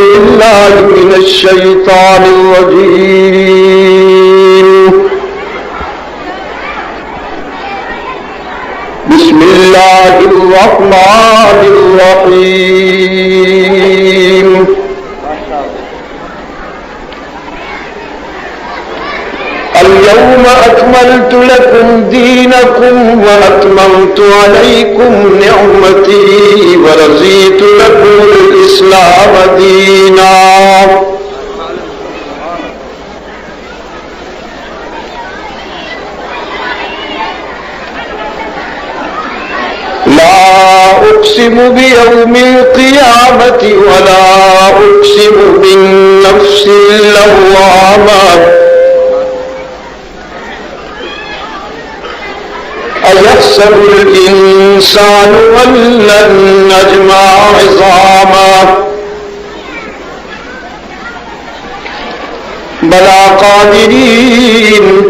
بالله من الشيطان الرجيم بسم الله الرحمن الرحيم اليوم أكملت لكم دينكم وأتممت عليكم نعمتي ورضيت لكم الإسلام دينا لا أقسم بيوم القيامة ولا أقسم بالنفس اللوامة أيحسب الإنسان أن لن نجمع عظاما بلى قادرين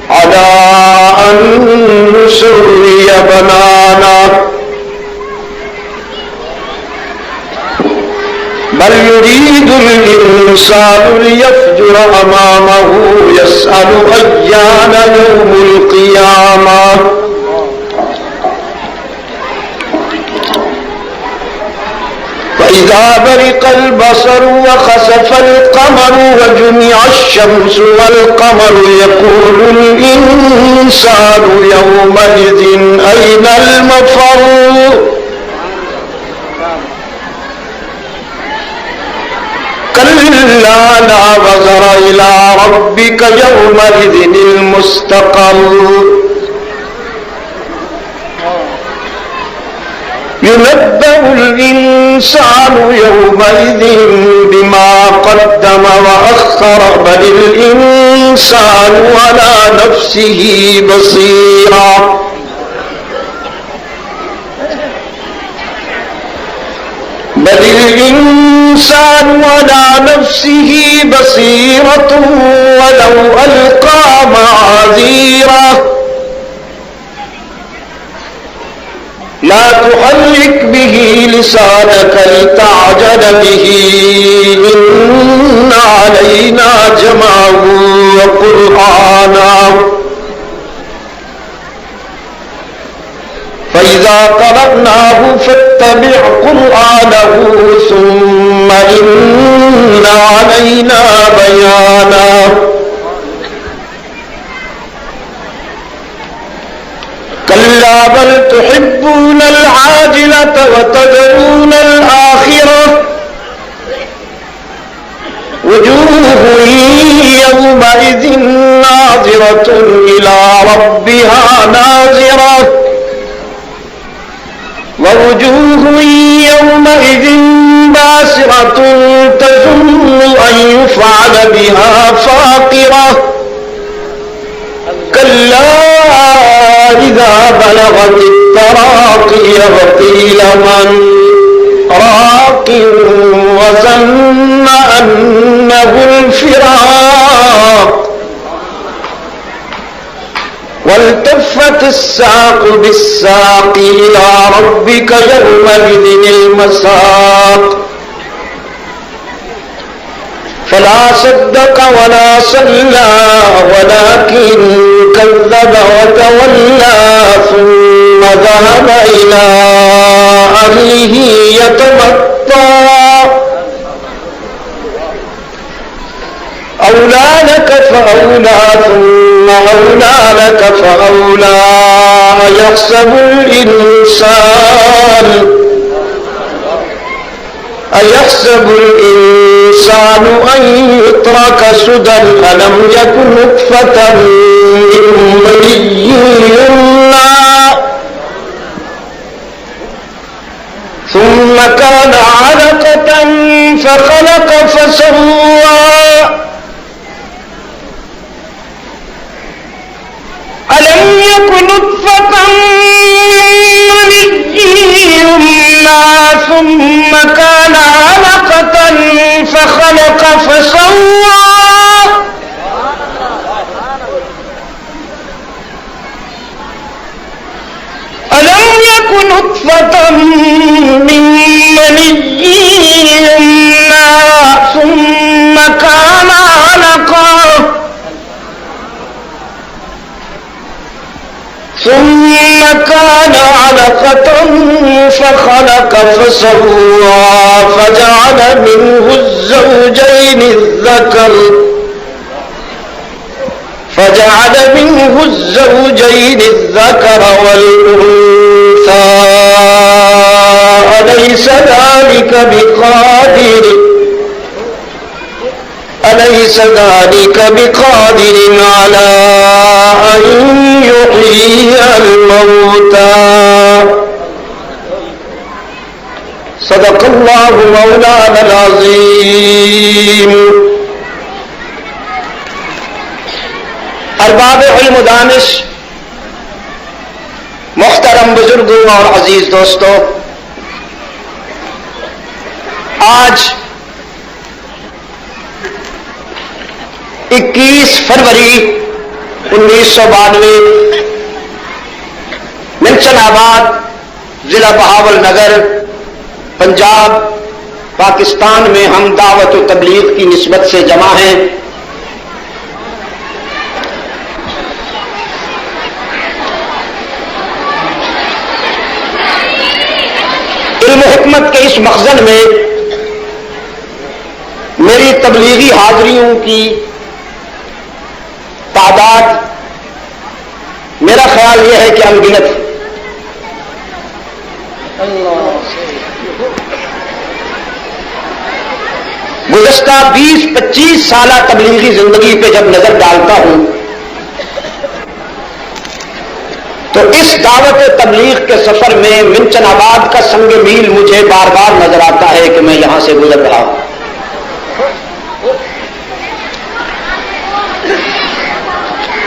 على أن نسوي بنانا بل يريد الإنسان ليفجر أمامه يسأل أيان يوم القيامة فإذا برق البصر وخسف القمر وجمع الشمس والقمر يقول الإنسان يومئذ أين المفر كلا لا وزر إلى ربك يومئذ المستقر ينبأ الإنسان يومئذ بما قدم وأخر بل الإنسان على نفسه بصيرا بل الإنسان على نفسه بصيرة ولو ألقى معاذيره لا تحرك به لسانك لتعجل به إن علينا جمعه وقرآنه فإذا قرأناه فاتبع قرآنه ثم إن علينا بيانه كلا بل تحبون العاجلة وتذرون الآخرة وجوه يومئذ ناظرة إلى ربها ناظرة ووجوه يومئذ باسرة تظن أن يفعل بها فاقرة كلا إذا بلغت التراقي وقيل من راق وظن أنه الفراق والتفت الساق بالساق إلى ربك يومئذ المساق فلا صدق ولا صلى ولكن كذب وتولى ثم ذهب إلى أهله يتمطى أولى لك فأولى ثم أولى لك فأولى أيحسب الإنسان أن يترك سدى ألم يكن نطفة من مني يمنى ثم كان علقة فخلق فسوى ألم يكن نطفة من مني يمنى ثم كان علقة فخلق فسوى ألم يكن نطفة من مني فسوى فجعل منه الزوجين الذكر والأنثى أليس ذلك بقادر على أن يحيي الموتى صدق الله مولانا العظيم. ارباب علم و دانش، محترم بزرگوں اور عزیز دوستوں، آج 21 فروری 1992 منچن آباد، ضلع بہاول نگر، پنجاب، پاکستان میں ہم دعوت و تبلیغ کی نسبت سے جمع ہیں. علم و حکمت کے اس مخزن میں میری تبلیغی حاضریوں کی تعداد میرا خیال یہ ہے کہ انگنت. گزشتہ 20-25 سالہ تبلیغی زندگی پہ جب نظر ڈالتا ہوں تو اس دعوت تبلیغ کے سفر میں منچن آباد کا سنگ میل مجھے بار بار نظر آتا ہے کہ میں یہاں سے گزر رہا ہوں.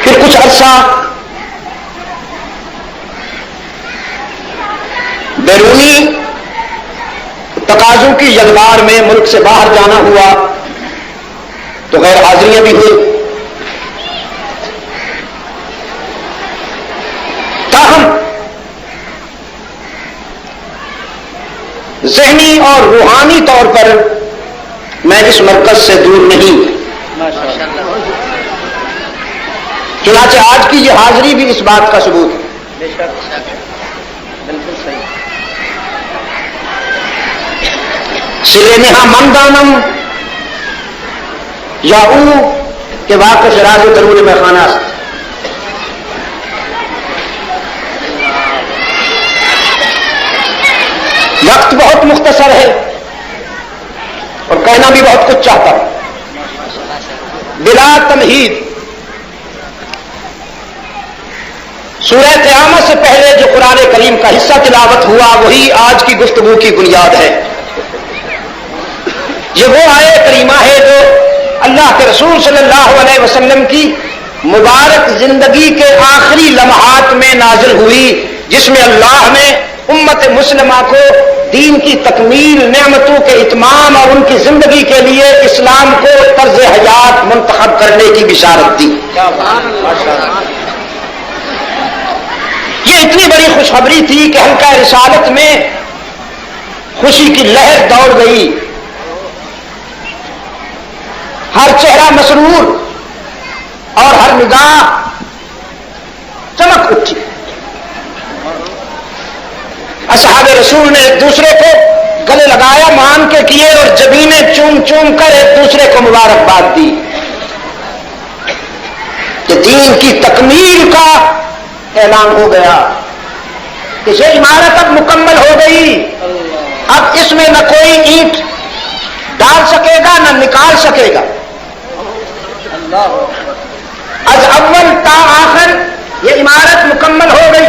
پھر کچھ عرصہ بیرونی تقاضوں کی یلغار میں ملک سے باہر جانا ہوا تو غیر حاضریاں بھی ہوئی. تاہم ذہنی اور روحانی طور پر میں اس مرکز سے دور نہیں. چنانچہ آج کی یہ حاضری بھی اس بات کا ثبوت ہے. بالکل صحیح. سر نہا مندانم یا او کے واقع شراز درون میں خانہ است. وقت بہت مختصر ہے اور کہنا بھی بہت کچھ چاہتا ہوں. بلا تمہید سورہ قیامت سے پہلے جو قرآن کریم کا حصہ تلاوت ہوا وہی آج کی گفتگو کی بنیاد ہے. یہ وہ آیت کریمہ ہے جو اللہ کے رسول صلی اللہ علیہ وسلم کی مبارک زندگی کے آخری لمحات میں نازل ہوئی، جس میں اللہ نے امت مسلمہ کو دین کی تکمیل، نعمتوں کے اتمام اور ان کی زندگی کے لیے اسلام کو طرز حیات منتخب کرنے کی بشارت دی. یہ اتنی بڑی خوشخبری تھی کہ حلقہ رسالت میں خوشی کی لہر دوڑ گئی. ہر چہرہ مسرور اور ہر نگاہ چمک اٹھی. اصحاب رسول نے ایک دوسرے کو گلے لگایا، مان کے کیے اور جبینیں چوم چوم کر ایک دوسرے کو مبارکباد دی کہ دین کی تکمیل کا اعلان ہو گیا کہ یہ عمارت اب مکمل ہو گئی. اب اس میں نہ کوئی اینٹ ڈال سکے گا نہ نکال سکے گا. از اول تا آخر یہ عمارت مکمل ہو گئی.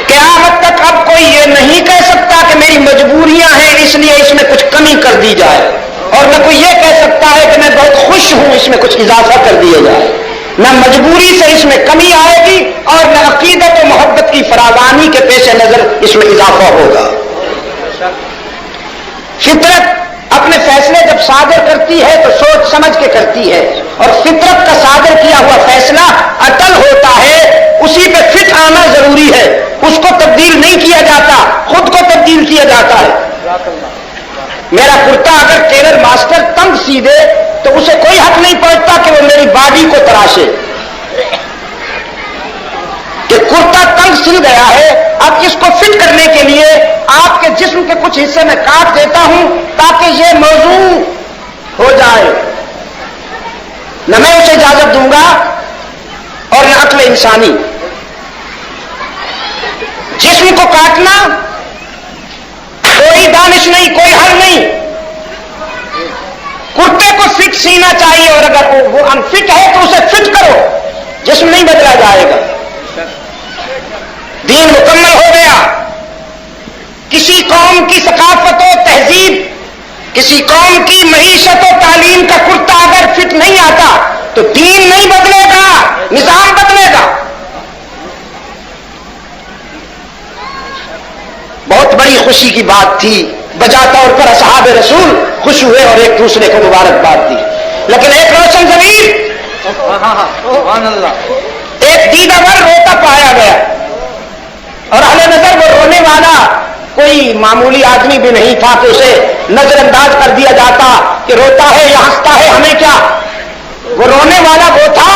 قیامت تک اب کوئی یہ نہیں کہہ سکتا کہ میری مجبوریاں ہیں اس لیے اس میں کچھ کمی کر دی جائے، اور نہ کوئی یہ کہہ سکتا ہے کہ میں بہت خوش ہوں اس میں کچھ اضافہ کر دیا جائے. نہ مجبوری سے اس میں کمی آئے گی اور نہ عقیدت و محبت کی فراوانی کے پیش نظر اس میں اضافہ ہوگا. فطرت اپنے فیصلے جب صادر کرتی ہے تو سوچ سمجھ کے کرتی ہے، اور فطرت کا صادر کیا ہوا فیصلہ اٹل ہوتا ہے. اسی پہ فٹ آنا ضروری ہے، اس کو تبدیل نہیں کیا جاتا، خود کو تبدیل کیا جاتا ہے. میرا کرتا اگر ٹیلر ماسٹر تنگ سی دے تو اسے کوئی حق نہیں پہنچتا کہ وہ میری باڈی کو تراشے. کہ کرتا تنگ سل گیا ہے، اب اس کو کچھ حصے میں کاٹ دیتا ہوں تاکہ یہ موضوع ہو جائے. نہ میں اسے اجازت دوں گا اور نہ عقل انسانی. جسم کو کاٹنا کوئی دانش نہیں، کوئی حل نہیں. کرتے کو فٹ سینا چاہیے، اور اگر وہ انفٹ ہے تو اسے فٹ کرو. جسم نہیں بدلا جائے گا. دین مکمل ہو گیا. کسی قوم کی ثقافت و تہذیب، کسی قوم کی معیشت و تعلیم کا کرتا اگر فٹ نہیں آتا تو دین نہیں بدلے گا، نظام بدلے گا. بہت بڑی خوشی کی بات تھی. بجا طور پر اصحاب رسول خوش ہوئے اور ایک دوسرے کو مبارکباد دی. لیکن ایک روشن ضمیر، ایک دیدہ ور روتا پایا گیا، اور اہل نظر وہ رونے والا کوئی معمولی آدمی بھی نہیں تھا کہ اسے نظر انداز کر دیا جاتا کہ روتا ہے یا ہنستا ہے ہمیں کیا. وہ رونے والا وہ تھا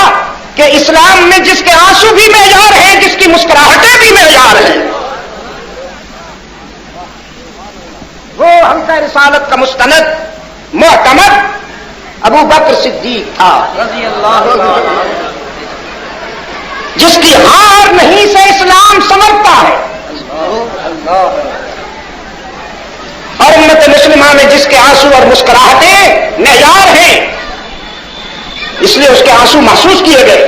کہ اسلام میں جس کے آنسو بھی معیار ہیں، جس کی مسکراہٹیں بھی معیار ہیں، وہ حلقہ رسالت کا مستند معتمد ابو بکر صدیق تھا، جس کی ہار نہیں سے اسلام سنورتا ہے. اور امت مسلمہ میں جس کے آنسو اور مسکراہٹیں معیار ہیں، اس لیے اس کے آنسو محسوس کیے گئے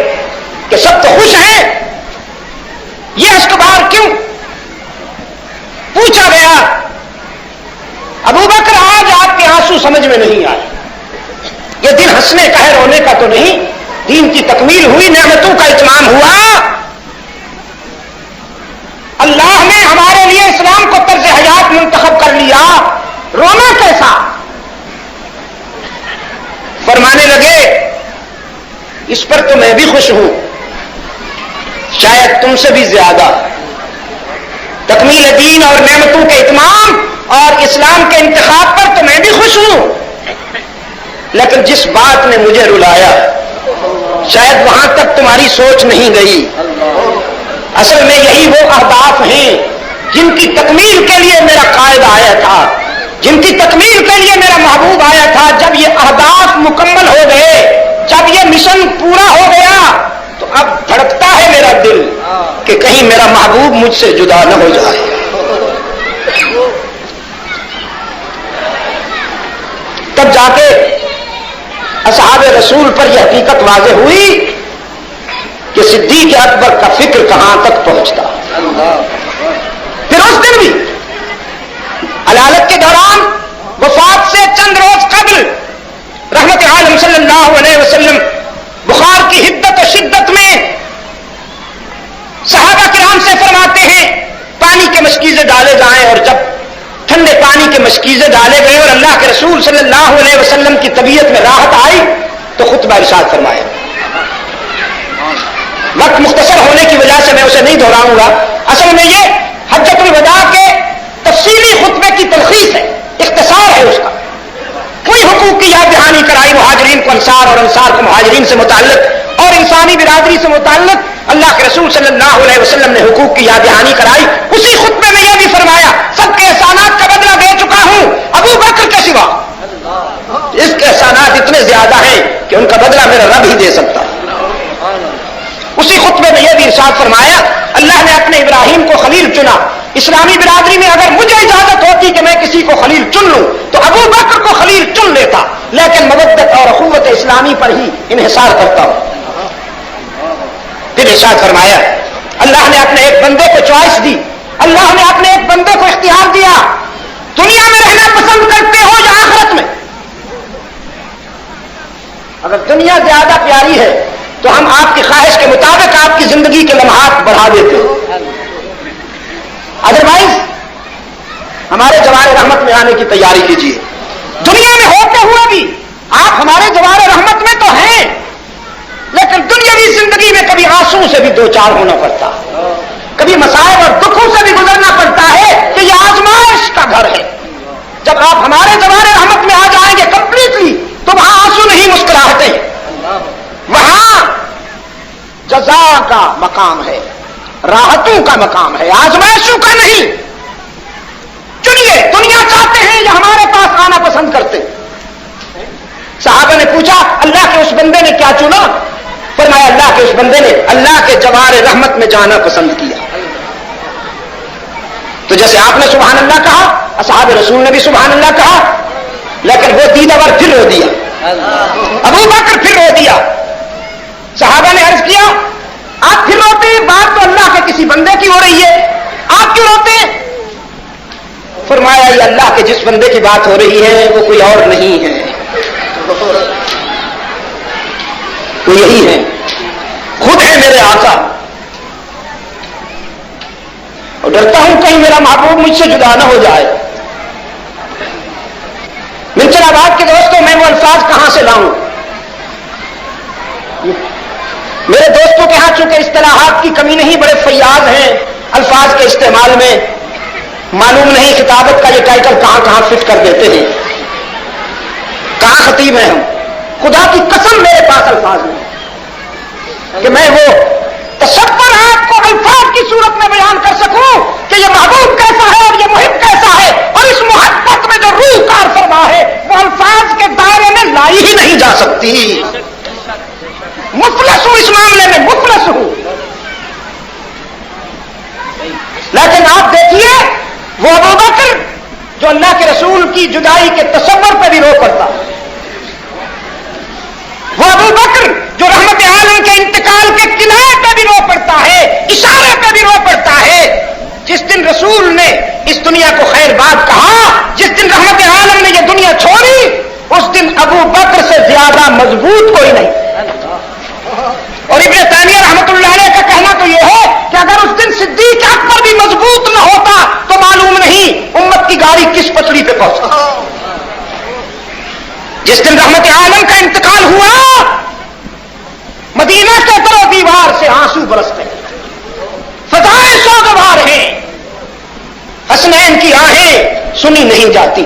کہ سب تو خوش ہیں. یہ اشکبار کیوں؟ پوچھا گیا ابو بکر آج آپ کے آنسو سمجھ میں نہیں آئے. یہ دن ہنسنے کا ہے، رونے کا تو نہیں. دین کی تکمیل ہوئی، نعمتوں کا اتمام ہوا. اللہ نے ہمارے لیے اسلام کو طرز حیات منتخب کر لیا. رونا کیسا؟ فرمانے لگے اس پر تو میں بھی خوش ہوں، شاید تم سے بھی زیادہ. تکمیل دین اور نعمتوں کے اتمام اور اسلام کے انتخاب پر تو میں بھی خوش ہوں، لیکن جس بات نے مجھے رلایا شاید وہاں تک تمہاری سوچ نہیں گئی. اصل میں یہی وہ اہداف ہیں جن کی تکمیل کے لیے میرا قائد آیا تھا، جن کی تکمیل کے لیے میرا محبوب آیا تھا. جب یہ اہداف مکمل ہو گئے، جب یہ مشن پورا ہو گیا، تو اب دھڑکتا ہے میرا دل کہ کہیں میرا محبوب مجھ سے جدا نہ ہو جائے. تب جا کے اصحاب رسول پر یہ حقیقت واضح ہوئی کہ صدیق اکبر کا فکر کہاں تک پہنچتا. پھر اس دن بھی علالت کے دوران وفات سے چند روز قبل رحمت عالم صلی اللہ علیہ وسلم بخار کی حدت و شدت میں صحابہ کرام سے فرماتے ہیں پانی کے مشکیزے ڈالے جائیں. اور جب ٹھنڈے پانی کے مشکیزے ڈالے گئے اور اللہ کے رسول صلی اللہ علیہ وسلم کی طبیعت میں راحت آئی تو خطبہ ارشاد فرمایا. وقت مختصر ہونے کی وجہ سے میں اسے نہیں دہراؤں گا. اصل میں یہ حجۃ الوداع کے تفصیلی خطبے کی تلخیص ہے، اختصار ہے اس کا. کوئی حقوق کی یاد دہانی کرائی مہاجرین کو انصار اور انصار کو مہاجرین سے متعلق اور انسانی برادری سے متعلق. اللہ کے رسول صلی اللہ علیہ وسلم نے حقوق کی یاد دہانی کرائی. اسی خطبے میں یہ بھی فرمایا سب کے احسانات کا بدلہ دے چکا ہوں ابو بکر کے سوا. اس کے احسانات اتنے زیادہ ہیں کہ ان کا بدلہ میرا رب ہی دے سکتا. اسی خطبے میں یہ بھی ارشاد فرمایا اللہ نے اپنے ابراہیم کو خلیل چنا. اسلامی برادری میں اگر مجھے اجازت ہوتی کہ میں کسی کو خلیل چن لوں تو ابو بکر کو خلیل چن لیتا، لیکن مودت اور اخوت اسلامی پر ہی انحصار کرتا ہوں. پھر ارشاد فرمایا اللہ نے اپنے ایک بندے کو چوائس دی، اللہ نے اپنے ایک بندے کو اختیار دیا. دنیا میں رہنا پسند کرتے ہو یا آخرت میں؟ اگر دنیا زیادہ پیاری ہے تو ہم آپ کی خواہش کے مطابق آپ کی زندگی کے لمحات بڑھا دیتے ہیں. ادروائز ہمارے جوار رحمت میں آنے کی تیاری کیجیے. دنیا میں ہوتے ہوئے بھی آپ ہمارے جوار رحمت میں تو ہیں، لیکن دنیاوی زندگی میں کبھی آنسو سے بھی دو چار ہونا پڑتا، کبھی مسائل اور دکھوں سے بھی گزرنا پڑتا ہے کہ یہ آزمائش کا گھر ہے. جب آپ ہمارے جوار رحمت میں آ جائیں گے کمپلیٹلی تو وہاں آنسو نہیں مسکراہٹیں، وہاں جزا کا مقام ہے، راحتوں کا مقام ہے، آزمائشوں کا نہیں. چنیے، دنیا اس بندے نے اللہ کے جوار رحمت میں جانا پسند کیا. تو جیسے آپ نے سبحان اللہ کہا، اصحاب رسول نے بھی سبحان اللہ کہا، لیکن وہ دیدہ بار پھر رو دیا. ابو بکر پھر رو دیا. صحابہ نے عرض کیا آپ پھر روتے ہیں، بات تو اللہ کے کسی بندے کی ہو رہی ہے، آپ کیوں روتے ہیں؟ فرمایا یہ اللہ کے جس بندے کی بات ہو رہی ہے وہ کوئی اور نہیں ہے، وہ یہی ہے، خود ہے میرے آقا. اور ڈرتا ہوں کہیں میرا محبوب مجھ سے جدا نہ ہو جائے. منچل آباد کے دوستوں میں وہ الفاظ کہاں سے لاؤں؟ میرے دوستوں کے ہاں چونکہ اصطلاحات کی کمی نہیں، بڑے فیاض ہیں الفاظ کے استعمال میں، معلوم نہیں خطابت کا یہ ٹائٹل کہاں کہاں فٹ کر دیتے ہیں. کہاں خطیب ہیں ہم؟ خدا کی قسم میرے پاس الفاظ نہیں کہ میں وہ تصور آپ کو الفاظ کی صورت میں بیان کر سکوں کہ یہ محبوب کیسا ہے اور یہ محب کیسا ہے، اور اس محبت میں جو روح کار فرما ہے وہ الفاظ کے دائرے میں لائی ہی نہیں جا سکتی. مفلس ہوں اس معاملے میں، مفلس ہوں. لیکن آپ دیکھیے وہ ابو بکر جو اللہ کے رسول کی جدائی کے تصور پہ بھی رو پڑتا، وہ ابو بکر جو رحمت عالم کے انتقال کے کنارے پہ بھی رو پڑتا ہے، اشارے پہ بھی رو پڑتا ہے. جس دن رسول نے اس دنیا کو خیر بات کہا، جس دن رحمت عالم نے یہ دنیا چھوڑی، اس دن ابو بکر سے زیادہ مضبوط کوئی نہیں. اور ابن تیمیہ رحمت اللہ علیہ کا کہنا تو یہ ہے کہ اگر اس دن صدیق اکبر بھی مضبوط نہ ہوتا تو معلوم نہیں امت کی گاڑی کس پٹری پہ پہنچا. جس دن رحمت عالم کا انتقال ہوا، مدینہ کے در و دیوار سے آنسو برستے، فضائیں سوگوار ہیں، حسنین کی آہیں سنی نہیں جاتی.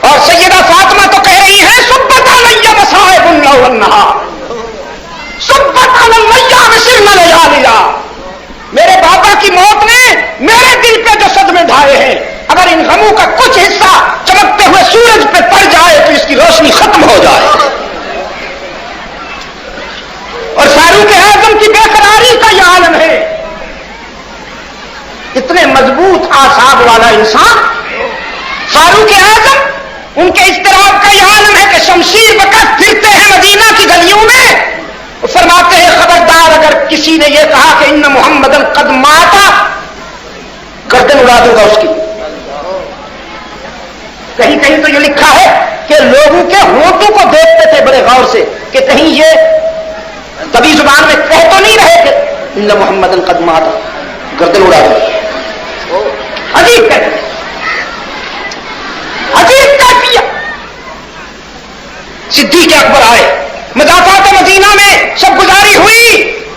اور سیدہ فاطمہ تو کہہ رہی ہے سبت علی مصائب الليل والنہار، سبت علی اللیام سرن لیالیا. میرے بابا کی موت نے میرے دل پہ جو صدمے ڈھائے ہیں، اگر ان غموں کا کچھ حصہ چمکتے ہوئے سورج پہ پڑ جائے تو اس کی روشنی ختم ہو جائے. اور فاروق اعظم کی بے قراری کا یہ عالم ہے. اتنے مضبوط اعصاب والا انسان فاروق اعظم، ان کے اضطراب کا یہ عالم ہے کہ شمشیر وقت پھرتے ہیں مدینہ کی گلیوں میں، فرماتے ہیں خبردار اگر کسی نے یہ کہا کہ ان محمدن قد ماتا، گردن اڑا دوں گا اس کی. کہیں کہیں تو یہ لکھا ہے کہ لوگوں کے ہونٹوں کو دیکھتے تھے بڑے غور سے کہ کہیں یہ کبھی زبان میں کہہ تو نہیں رہے کہ ان محمدن قد ماتا، گردن اڑا دوں. عجیب کہتے، عجیب کیفیت. صدیق اکبر آئے، مضافات مدینہ میں سب گزاری ہوئی،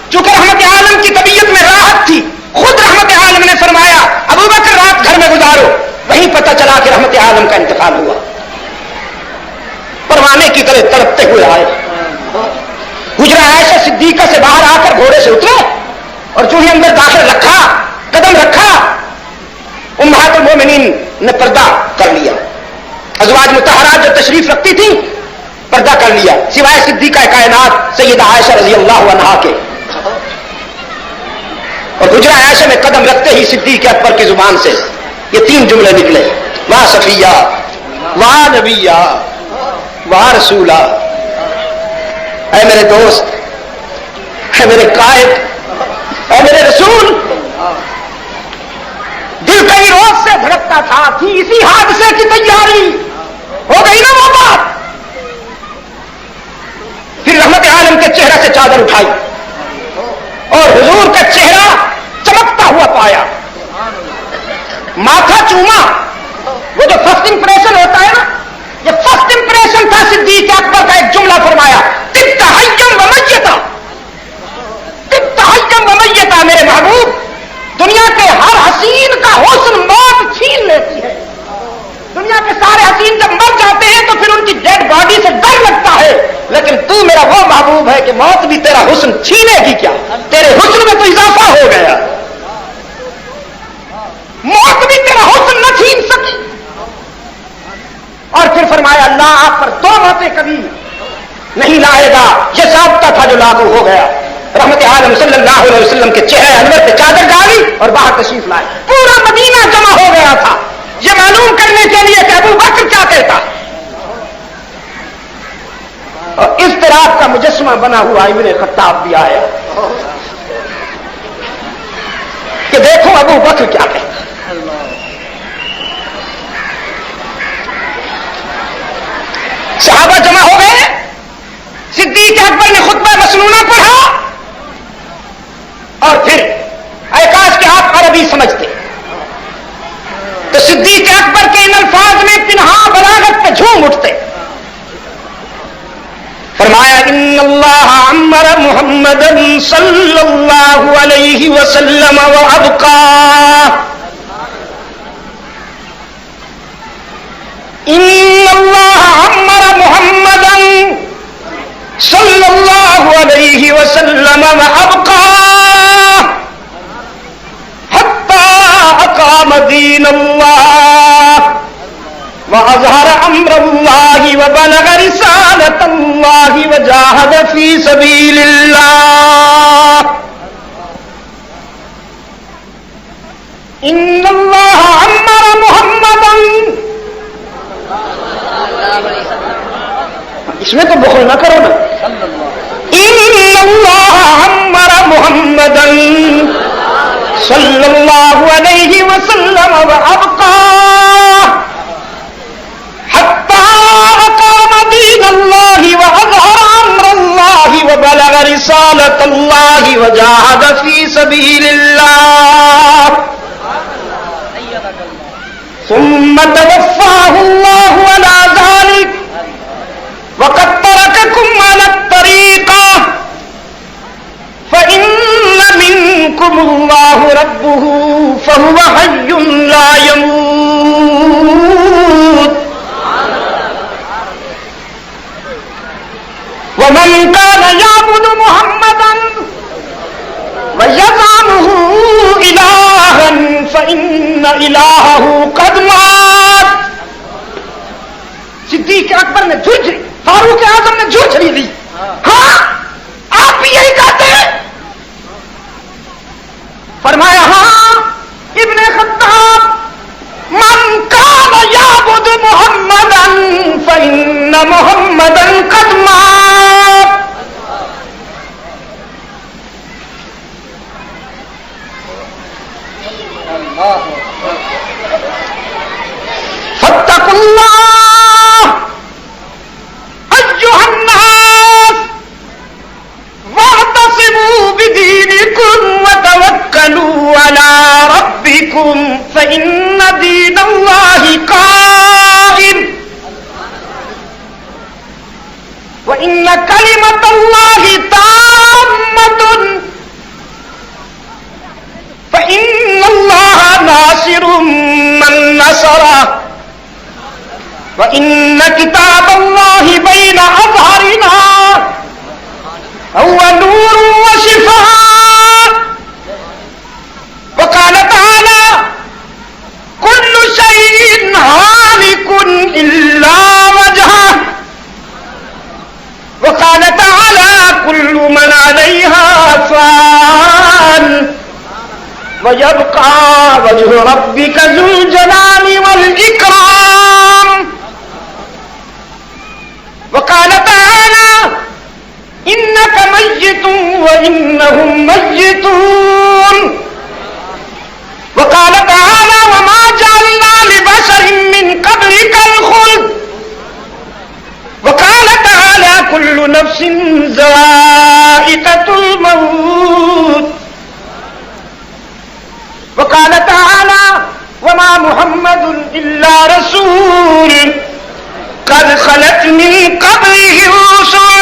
چونکہ رحمت عالم کی طبیعت میں راحت تھی. خود رحمت عالم نے فرمایا ابو بکر رات گھر میں گزارو. وہیں پتہ چلا کہ رحمت عالم کا انتقال ہوا. پروانے کی طرح تڑپتے ہوئے آئے، حجرہ عائشہ صدیقہ سے باہر آ کر گھوڑے سے اترے اور جو ہی اندر داخل رکھا، قدم رکھا، امہات المومنین نے پردہ کر لیا. ازواج مطہرات جو تشریف رکھتی تھیں پردہ کر لیا، سوائے صدیقہ کائنات سیدہ عائشہ رضی اللہ عنہا کے. اور حجرہ عائشہ میں قدم رکھتے ہی صدیق اکبر کی زبان سے یہ 3 جملے نکلے، واہ صفیہ، واہ نبیہ، واہ رسولہ. اے میرے دوست، اے میرے قائد، اے میرے رسول. دل کئی روز سے دھڑکتا تھا، تھی اسی حادثے کی تیاری، ہو گئی نا وہ بات. پھر رحمت عالم کے چہرے سے چادر اٹھائی اور حضور کا چہرہ چمکتا ہوا پایا. ماتھا چوما، وہ جو فرسٹ امپریشن ہوتا ہے نا، یہ فرسٹ امپریشن تھا. صدیق اکبر کا ایک جملہ فرمایا، طبت حیم و میتا، طبت حیم و میتا. میرے محبوب، دنیا کے ہر حسین کا حسن موت چھین لیتی ہے. دنیا کے سارے حسین جب مر جاتے ہیں تو پھر ان کی ڈیڈ باڈی سے ڈر لگتا ہے، لیکن تو میرا وہ محبوب ہے کہ موت بھی تیرا حسن چھینے گی کیا، تیرے حسن میں تو اضافہ ہو گیا، موت بھی تیرا حسن نہ چھین سکی. اور پھر فرمایا اللہ آپ پر 2 موتیں کبھی نہیں لائے گا. یہ ضابطہ تھا جو لاگو ہو گیا. رحمت عالم صلی اللہ علیہ وسلم کے چہرے انور پہ چادر ڈالی اور باہر تشریف لائے. پورا مدینہ جمع ہو گیا تھا یہ معلوم کرنے کے لیے کہ ابو بکر کیا کہتا. اور اضطراب کا مجسمہ بنا ہوا ابن خطاب بھی آیا کہ دیکھو ابو بکر کیا کہتا. صحابہ جمع ہو گئے. صدیق اکبر نے خطبہ مسنونہ پڑھا اور پھر کاش کہ آپ عربی سمجھتے تو صدیق اکبر کے ان الفاظ میں پنہا بلاغت پہ جھوم اٹھتے. فرمایا ان اللہ عمر محمدا صلی اللہ علیہ وسلم وابقا. ان اللہ عمر محمدا صلی اللہ علیہ وسلم وابقا حتی اقام دین اللہ وأظهر أمر الله وبلغ رسالة الله وجاهد في سبيل الله. إن الله عمر محمدا. اس میں تو بخل نہ کرو نا. إن الله عمر محمدا صلى الله عليه وسلم وأبقى الله وأظهر أمر الله وبلغ رسالة الله وجاهد في سبيل الله ثم توفاه الله على ذلك وقد ترككم على الطريقة فإن منكم الله ربه فهو حي لا يموت ومن كان يعبد محمدا ويزعمه إلها فإن إلهه قد مات. صدیق اکبر نے جھجری, فاروق اعظم نے جھجری دی. ہاں آپ بھی یہی کہتے ہیں. فرمایا ہاں ابن خطاب من كان يعبد محمدا فإن محمدا قد مات. فاتقوا الله أيها الناس واعتصموا بدينكم وتوكلوا على ربكم فإن دين الله قائم وإن كلمة الله تامة فإن الله ناصر من نصره وإن كتاب الله بين أظهرنا هو نور وشفاء. وقال تعالى كل شيء هالك إلا وجهه. وقال تعالى كل من عليها فان ويبقى وجه ربك ذو الجلال والإكرام. وقال تعالى إنك ميت وإنهم ميتون. وقال تعالى وما جعلنا لبشر من قبلك الخلد. وقال تعالى كل نفس ذائقة الموت. وقال تعالى وما محمد إلا رسول قد خلت من قبله الرسل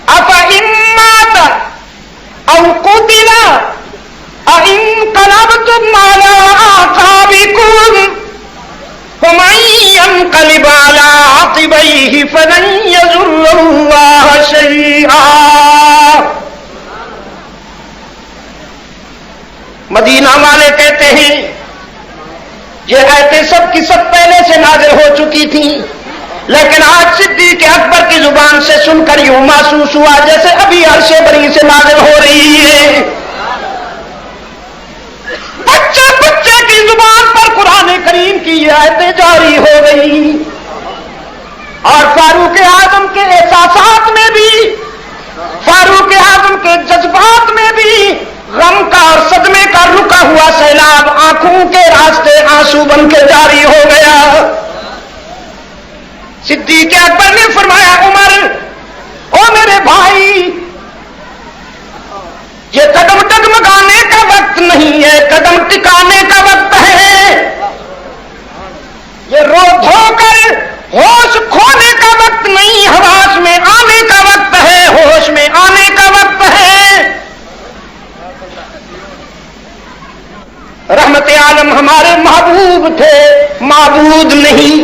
أفإن مات أو قتل أإنقلبتم على أعقابكم ومن ينقلب على عقبيه فلن يضر الله شيئا. مدینہ والے کہتے ہیں یہ آیتیں سب کی سب پہلے سے نازل ہو چکی تھیں لیکن آج صدیق اکبر کی زبان سے سن کر یوں محسوس ہوا جیسے ابھی عرش بری سے نازل ہو رہی ہے. بچے بچے کی زبان پر قرآن کریم کی یہ آیتیں جاری ہو گئی اور فاروق اعظم کے احساسات میں بھی، فاروق اعظم کے جذبات میں بھی غم کا اور صدمے کا رکا ہوا سیلاب آنکھوں کے راستے آنسو بن کے جاری ہو گیا. صدیق اکبر نے فرمایا عمر، او میرے بھائی، یہ قدم ڈگمگانے کا وقت نہیں ہے، قدم ٹکانے کا وقت ہے. یہ رو دھو کر ہوش کھونے کا وقت نہیں، حواس میں آنے کا وقت ہے، ہوش میں آنے کا وقت ہے. رحمت عالم ہمارے محبوب تھے، معبود نہیں.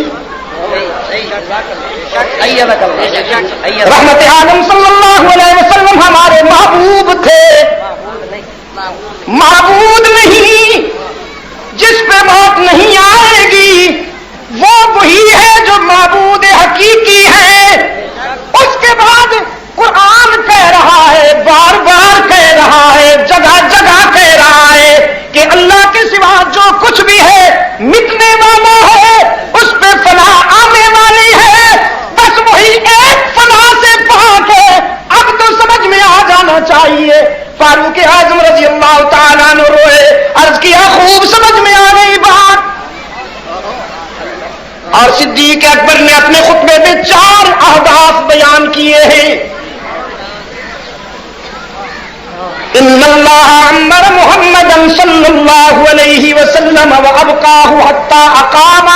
رحمت عالم صلی اللہ علیہ وسلم ہمارے محبوب تھے، معبود نہیں. جس پہ موت نہیں آئے گی وہ وہی ہے جو معبود حقیقی ہے. اس کے بعد قرآن کہہ رہا ہے، بار بار کہہ رہا ہے، جگہ جگہ کہہ رہا ہے کہ اللہ کے سوا جو کچھ بھی ہے مٹنے والا ہے، اس پہ فلاح آنے والی ہے. بس وہی ایک فلاح سے پاک ہے. اب تو سمجھ میں آ جانا چاہیے. فاروق اعظم رضی اللہ تعالیٰ عنہ روئے، عرض کیا خوب سمجھ میں آ گئی بات. اور صدیق اکبر نے اپنے خطبے میں 4 اہداف بیان کیے ہیں. ان اللہ امر محمدا صلی اللہ علیہ وسلم وابقاہ حتی اقام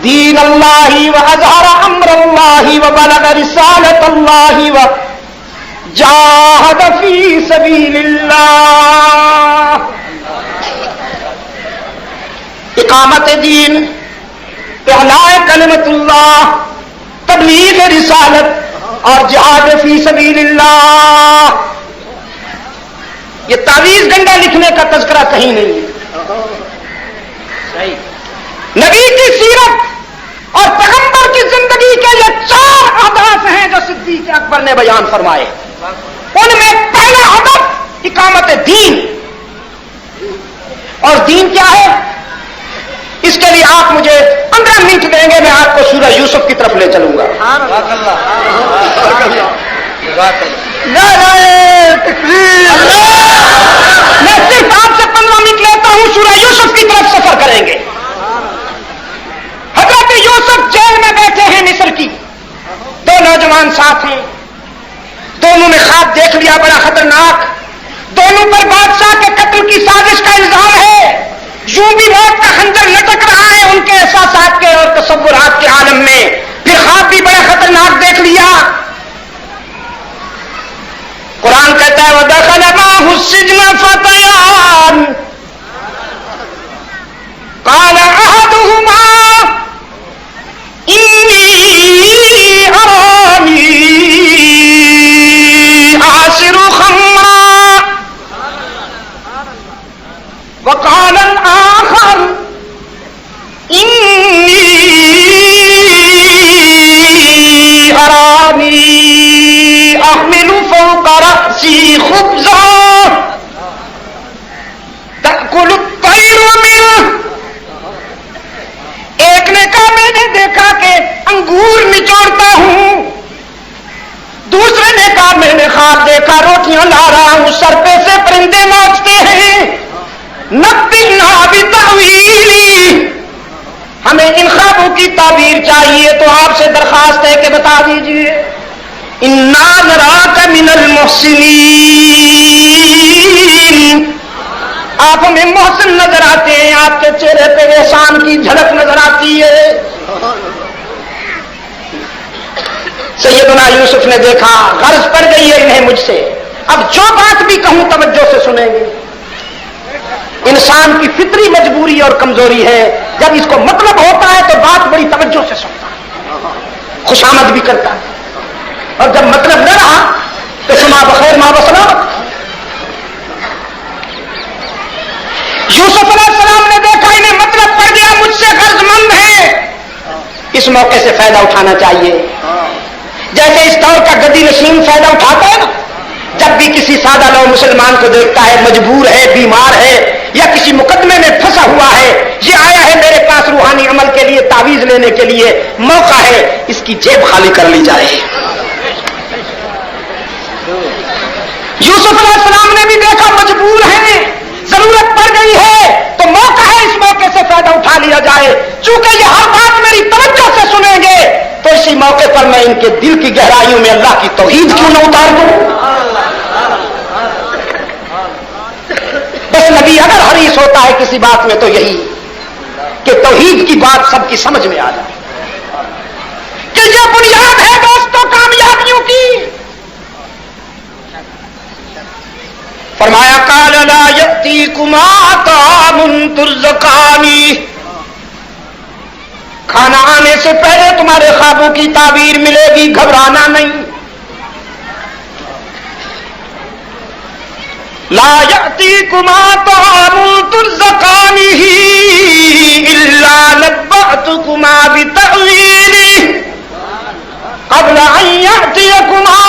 دین اللہ واظہر امر اللہ وبلغ رسالت اللہ وجاہد فی سبیل اللہ. اقامت دین، اعلاء کلمت اللہ، تبلیغ رسالت اور جہاد فی سبیل اللہ. یہ تعویذ ڈنڈا لکھنے کا تذکرہ کہیں نہیں ہے. نبی کی سیرت اور پیغمبر کی زندگی کے یہ 4 اہداف ہیں جو صدیق اکبر نے بیان فرمائے. ان میں پہلا ہدف اقامت دین. اور دین کیا ہے؟ اس کے لیے آپ مجھے 15 منٹ دیں گے، میں آپ کو سورہ یوسف کی طرف لے چلوں گا. میں صرف آپ سے 15 منٹ لیتا ہوں، سورہ یوسف کی طرف سفر کریں گے. حضرت یوسف جیل میں بیٹھے ہیں مصر کی. 2 نوجوان ساتھ ہیں، دونوں نے خواب دیکھ لیا بڑا خطرناک. دونوں پر بادشاہ کے قتل کی سازش کا الزام ہے. یوں بھی موت کا خنجر لٹک رہا ہے ان کے احساسات کے اور تصورات کے عالم میں. پھر خواب بھی بڑا خطرناک دیکھ لیا. قرآن کہتا ہے وَدَخَلَ مَعَهُ السِّجْنَ فَتَيَانِ قَالَ أَحَدُهُمَا إِنِّي أَرَانِي أَعْصِرُ خَمْرًا وَقَالَ الْآخَرُ إِنِّي أَرَانِي أحمل فوق رأسي خبزا تأكل الطير منه. ایک نے کہا میں نے دیکھا کہ انگور نچوڑتا ہوں. دوسرے نے کہا میں نے خواب دیکھا روٹیاں لا رہا ہوں، سر پہ سے پرندے ناچتے ہیں. نبئنا بتأویلہ، ہمیں ان خوابوں کی تعبیر چاہیے. تو آپ سے درخواست ہے کہ بتا دیجئے. انا نراک من المحسنین، آپ ہمیں محسن نظر آتے ہیں، آپ کے چہرے پہ احسان کی جھلک نظر آتی ہے. سیدنا یوسف نے دیکھا غرض پڑ گئی ہے انہیں مجھ سے. اب جو بات بھی کہوں توجہ سے سنیں گے. انسان کی فطری مجبوری اور کمزوری ہے، جب اس کو مطلب ہوتا ہے تو بات بڑی توجہ سے سنتا ہے، خوشامد بھی کرتا ہے. اور جب مطلب نہ رہا تو سما بخیر ما بسلام. یوسف علیہ السلام نے دیکھا انہیں مطلب پڑ گیا، مجھ سے غرض مند ہے. اس موقع سے فائدہ اٹھانا چاہیے. جیسے اس دور کا گدی نشین فائدہ اٹھاتا ہے نا، جب بھی کسی سادہ لو مسلمان کو دیکھتا ہے مجبور ہے، بیمار ہے یا کسی مقدمے میں پھنسا ہوا ہے، یہ آیا ہے میرے پاس روحانی عمل کے لیے، تعویذ لینے کے لیے، موقع ہے اس کی جیب خالی کر لی جائے. یوسف علیہ السلام نے بھی دیکھا مجبور ہیں، ضرورت پڑ گئی ہے تو موقع ہے اس موقع سے فائدہ اٹھا لیا جائے. چونکہ یہ ہر بات میری توجہ سے سنیں گے تو اسی موقع پر میں ان کے دل کی گہرائیوں میں اللہ کی توحید کیوں نہ اتار دوں. بس نبی اگر حریص ہوتا ہے کسی بات میں تو یہی کہ توحید کی بات سب کی سمجھ میں آ جائے کہ یہ بنیاد ہے دوستوں کامیابیوں کی. فرمایا قال لا یأتیکما طعام ترزقان، کھانا آنے سے پہلے تمہارے خوابوں کی تعبیر ملے گی، گھبرانا نہیں. لا یأتیکما طعام ترزقانہ الا نبأتکما بتأویلہ قبل ان یأتیکما.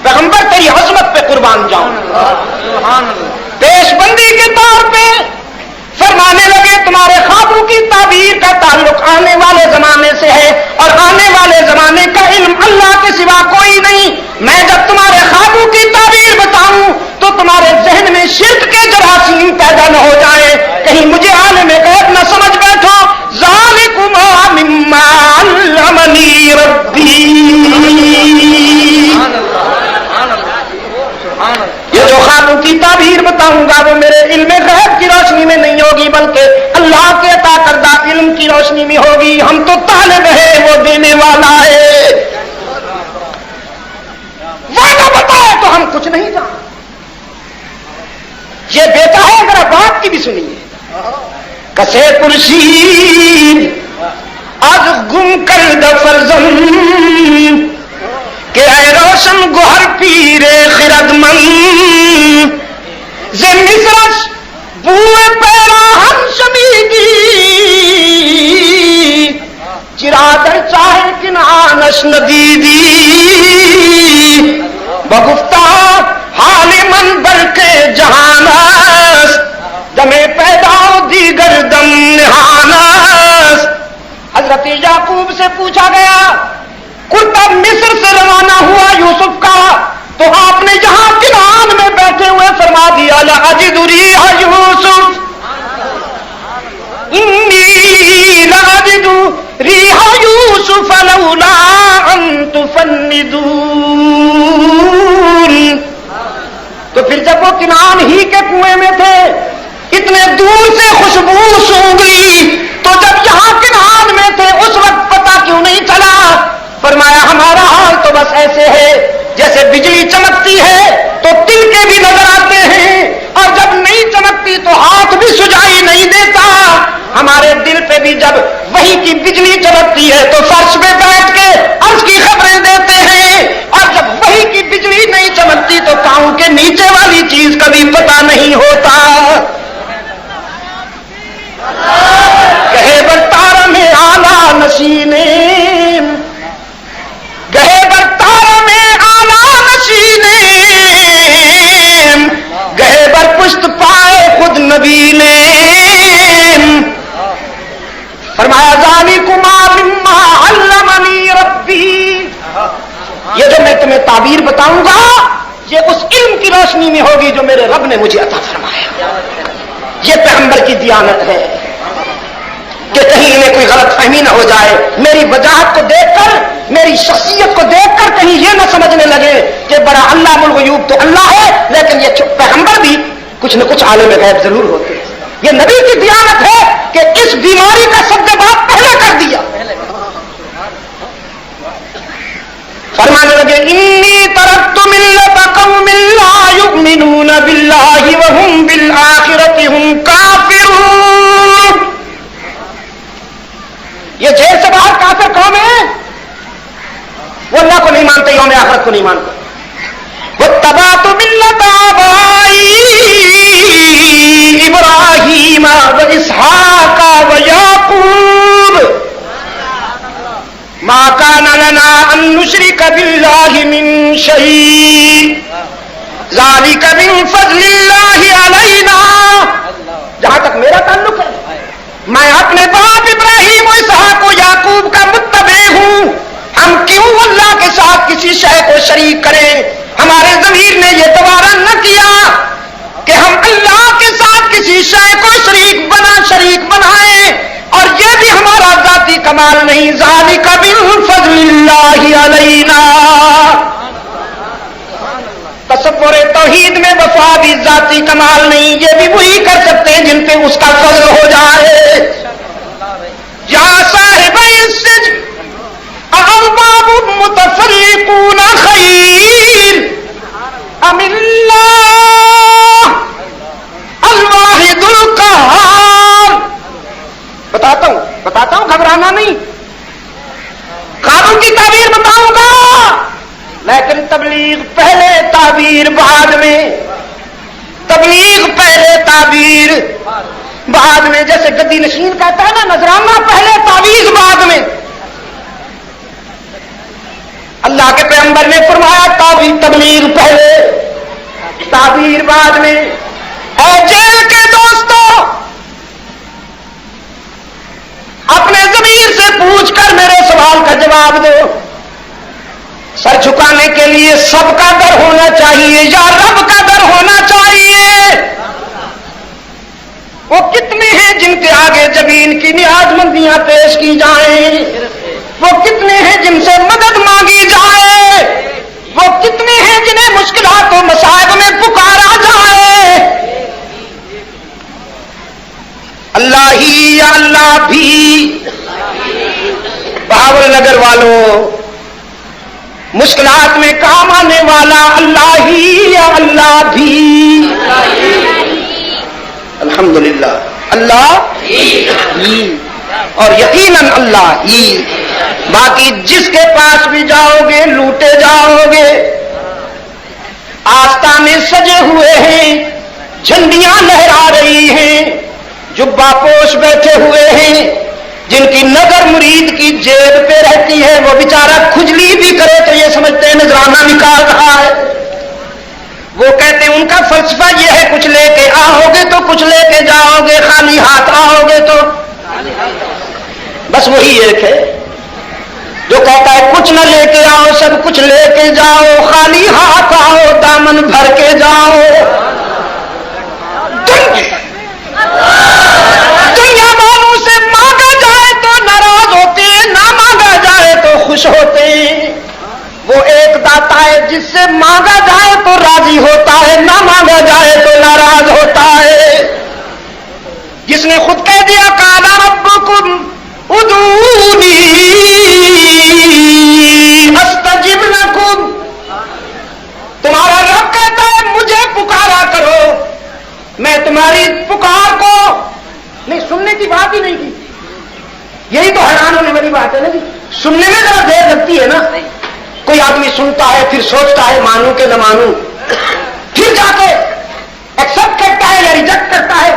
پیغمبر تیری عظمت پہ قربان جاؤں، پیش بندی کے طور پہ فرمانے لگے تمہارے خوابوں کی تعبیر کا تعلق آنے والے زمانے سے ہے اور آنے والے زمانے کا علم اللہ کے سوا کوئی نہیں. میں جب تمہارے خوابوں کی تعبیر بتاؤں تو تمہارے ذہن میں شرک کے جراثیم پیدا نہ ہو جائے، کہیں مجھے عالم غیب نہ سمجھ بیٹھو. ذالکما مما علمنی ربی، یہ جو خوابوں کی تعبیر بتاؤں گا وہ میرے علم غیب کی روشنی میں نہیں ہوگی بلکہ اللہ کے عطا کردہ علم کی روشنی میں ہوگی. ہم تو طالب ہے، وہ دینے والا ہے. وعدہ بتائے تو ہم کچھ نہیں جانتے. یہ بیٹا ہے ذرا بات کی بھی سنیے. کسے پرشید از گم کردہ فرزند کہ اے روشن گوہر پیرے خرد من ز مصرش بوئے پیرا ہم شمیگی چرادر چاہے کنانش ندیدی بگفتہ حال من برکے جہانس دمے پیدا دیگر دم نہانس. حضرت یعقوب سے پوچھا گیا کرتا مصر سے روانہ ہوا یوسف کا تو آپ نے یہاں کنعان میں بیٹھے ہوئے فرما دیا لأجد ریح یوسف انی لأجد ریح یوسف لولا ان تفندون. تو پھر جب وہ کنعان ہی کے کنویں میں تھے اتنے دور سے خوشبو سونگی تو جب یہاں کنعان میں تھے اس وقت پتہ کیوں نہیں چلا. فرمایا ہمارا حال تو بس ایسے ہے جیسے بجلی چمکتی ہے تو تل کے بھی نظر آتے ہیں اور جب نہیں چمکتی تو ہاتھ بھی سجائی نہیں دیتا. ہمارے دل پہ بھی جب وہی کی بجلی چمکتی ہے تو فرش پہ بیٹھ کے عرض کی خبریں دیتے ہیں اور جب وہی کی بجلی نہیں چمکتی تو پاؤں کے نیچے والی چیز کبھی پتہ نہیں ہوتا. کہے برتارا میں آلہ نشینے گہے برتارا میں آلہ نشینے گہے بر پشت پائے خود نبی نے. فرمایا ذالکما مما علمنی ربی، یہ جو میں تمہیں تعبیر بتاؤں گا یہ اس علم کی روشنی میں ہوگی جو میرے رب نے مجھے عطا فرمایا. یہ پیغمبر کی دیانت ہے کہ کہیں انہیں کوئی غلط فہمی نہ ہو جائے. میری وجاہت کو دیکھ کر، میری شخصیت کو دیکھ کر کہیں یہ نہ سمجھنے لگے کہ بڑا علام الغیوب تو اللہ ہے لیکن یہ پیغمبر بھی کچھ نہ کچھ عالم غیب ضرور ہوتے ہیں. یہ نبی کی دیانت ہے کہ اس بیماری کا سبب پہلے کر دیا. فرمانے لگے انی ترکت ملت قوم لا یؤمنون باللہ وهم بالآخرۃ هم کافرون. یہ جیل سے باہر کافر قوم ہے، وہ اللہ کو نہیں مانتے، یوم آخرت کو نہیں مانتے. واتبعت ملت آبائی ابراہیم واسحاق ویعقوب ذالک باللہ من شیء ذالک من فضل اللہ علینا. جہاں تک میرا تعلق ہے میں اپنے باپ ابراہیم و اسحاق و یعقوب کا متبع ہوں. ہم کیوں اللہ کے ساتھ کسی شے کو شریک کریں؟ ہمارے ضمیر نے یہ دوبارہ نہ کیا کہ ہم اللہ کے ساتھ کسی شے کو شریک بنائیں، اور یہ بھی ہمارا ذاتی کمال نہیں. ذالک من فضل اللہ علینا. تصور توحید میں وفا بھی ذاتی کمال نہیں، یہ بھی وہی کر سکتے ہیں جن پہ اس کا فضل ہو جائے. یا صاحب السجن ارباب متفرقون خیر ام اللہ الواحد القہار. بتاتا ہوں گھبرانا نہیں. قانون کی تعبیر بتاؤں گا لیکن تبلیغ پہلے تعبیر بعد میں. تبلیغ پہلے تعبیر بعد میں. جیسے گدی نشین کہتا ہے نا نذرانہ پہلے تعویذ بعد میں. اللہ کے پیغمبر نے فرمایا تبلیغ پہلے تعبیر بعد میں. اے جیل کے دوستوں اپنے ضمیر سے پوچھ کر میرے سوال کا جواب دو. سر جھکانے کے لیے سب کا ڈر ہونا چاہیے یا رب کا ڈر ہونا چاہیے؟ وہ کتنے ہیں جن کے آگے زمین کی نیاز مندیاں پیش کی جائیں؟ وہ کتنے ہیں جن سے مدد مانگی جائے؟ وہ کتنے ہیں جنہیں مشکلات و مصائب میں پکارا جائے؟ اللہ ہی یا اللہ بھی. بہاول نگر والوں مشکلات میں کام آنے والا اللہ ہی یا اللہ بھی. الحمدللہ اللہ ہی اور یقیناً اللہ ہی. باقی جس کے پاس بھی جاؤ گے لوٹے جاؤ گے. آستانے سجے ہوئے ہیں، جھنڈیاں لہرا رہی ہیں، جبہ پوش بیٹھے ہوئے ہیں. جن کی نظر مرید کی جیب پہ رہتی ہے وہ بیچارہ کھجلی بھی کرے تو یہ سمجھتے ہیں نذرانہ نکال رہا ہے. وہ کہتے ہیں ان کا فلسفہ یہ ہے کچھ لے کے آؤ گے تو کچھ لے کے جاؤ گے، خالی ہاتھ آؤ گے تو بس وہی ایک ہے جو کہتا ہے کچھ نہ لے کے آؤ سب کچھ لے کے جاؤ، خالی ہاتھ آؤ دامن بھر کے جاؤ. دنیا والوں سے مانگا جائے تو ناراض ہوتے ہیں، نہ مانگا جائے تو خوش ہوتے ہیں. وہ ایک داتا ہے جس سے مانگا جائے تو راضی ہوتا ہے، نہ مانگا جائے تو ناراض ہوتا ہے. جس نے خود کہہ دیا قال ربکم ادعونی استجب لکم. تمہارا رب کہتا ہے مجھے پکارا کرو، میں تمہاری پکار کو نہیں. سننے کی بات ہی نہیں کی. یہی تو حیران ہونے والی بات ہے نا جی. سننے میں ذرا دیر لگتی ہے نا. کوئی آدمی سنتا ہے پھر سوچتا ہے مانوں کہ نہ مانوں، پھر جا کے ایکسپٹ کرتا ہے یا ریجیکٹ کرتا ہے.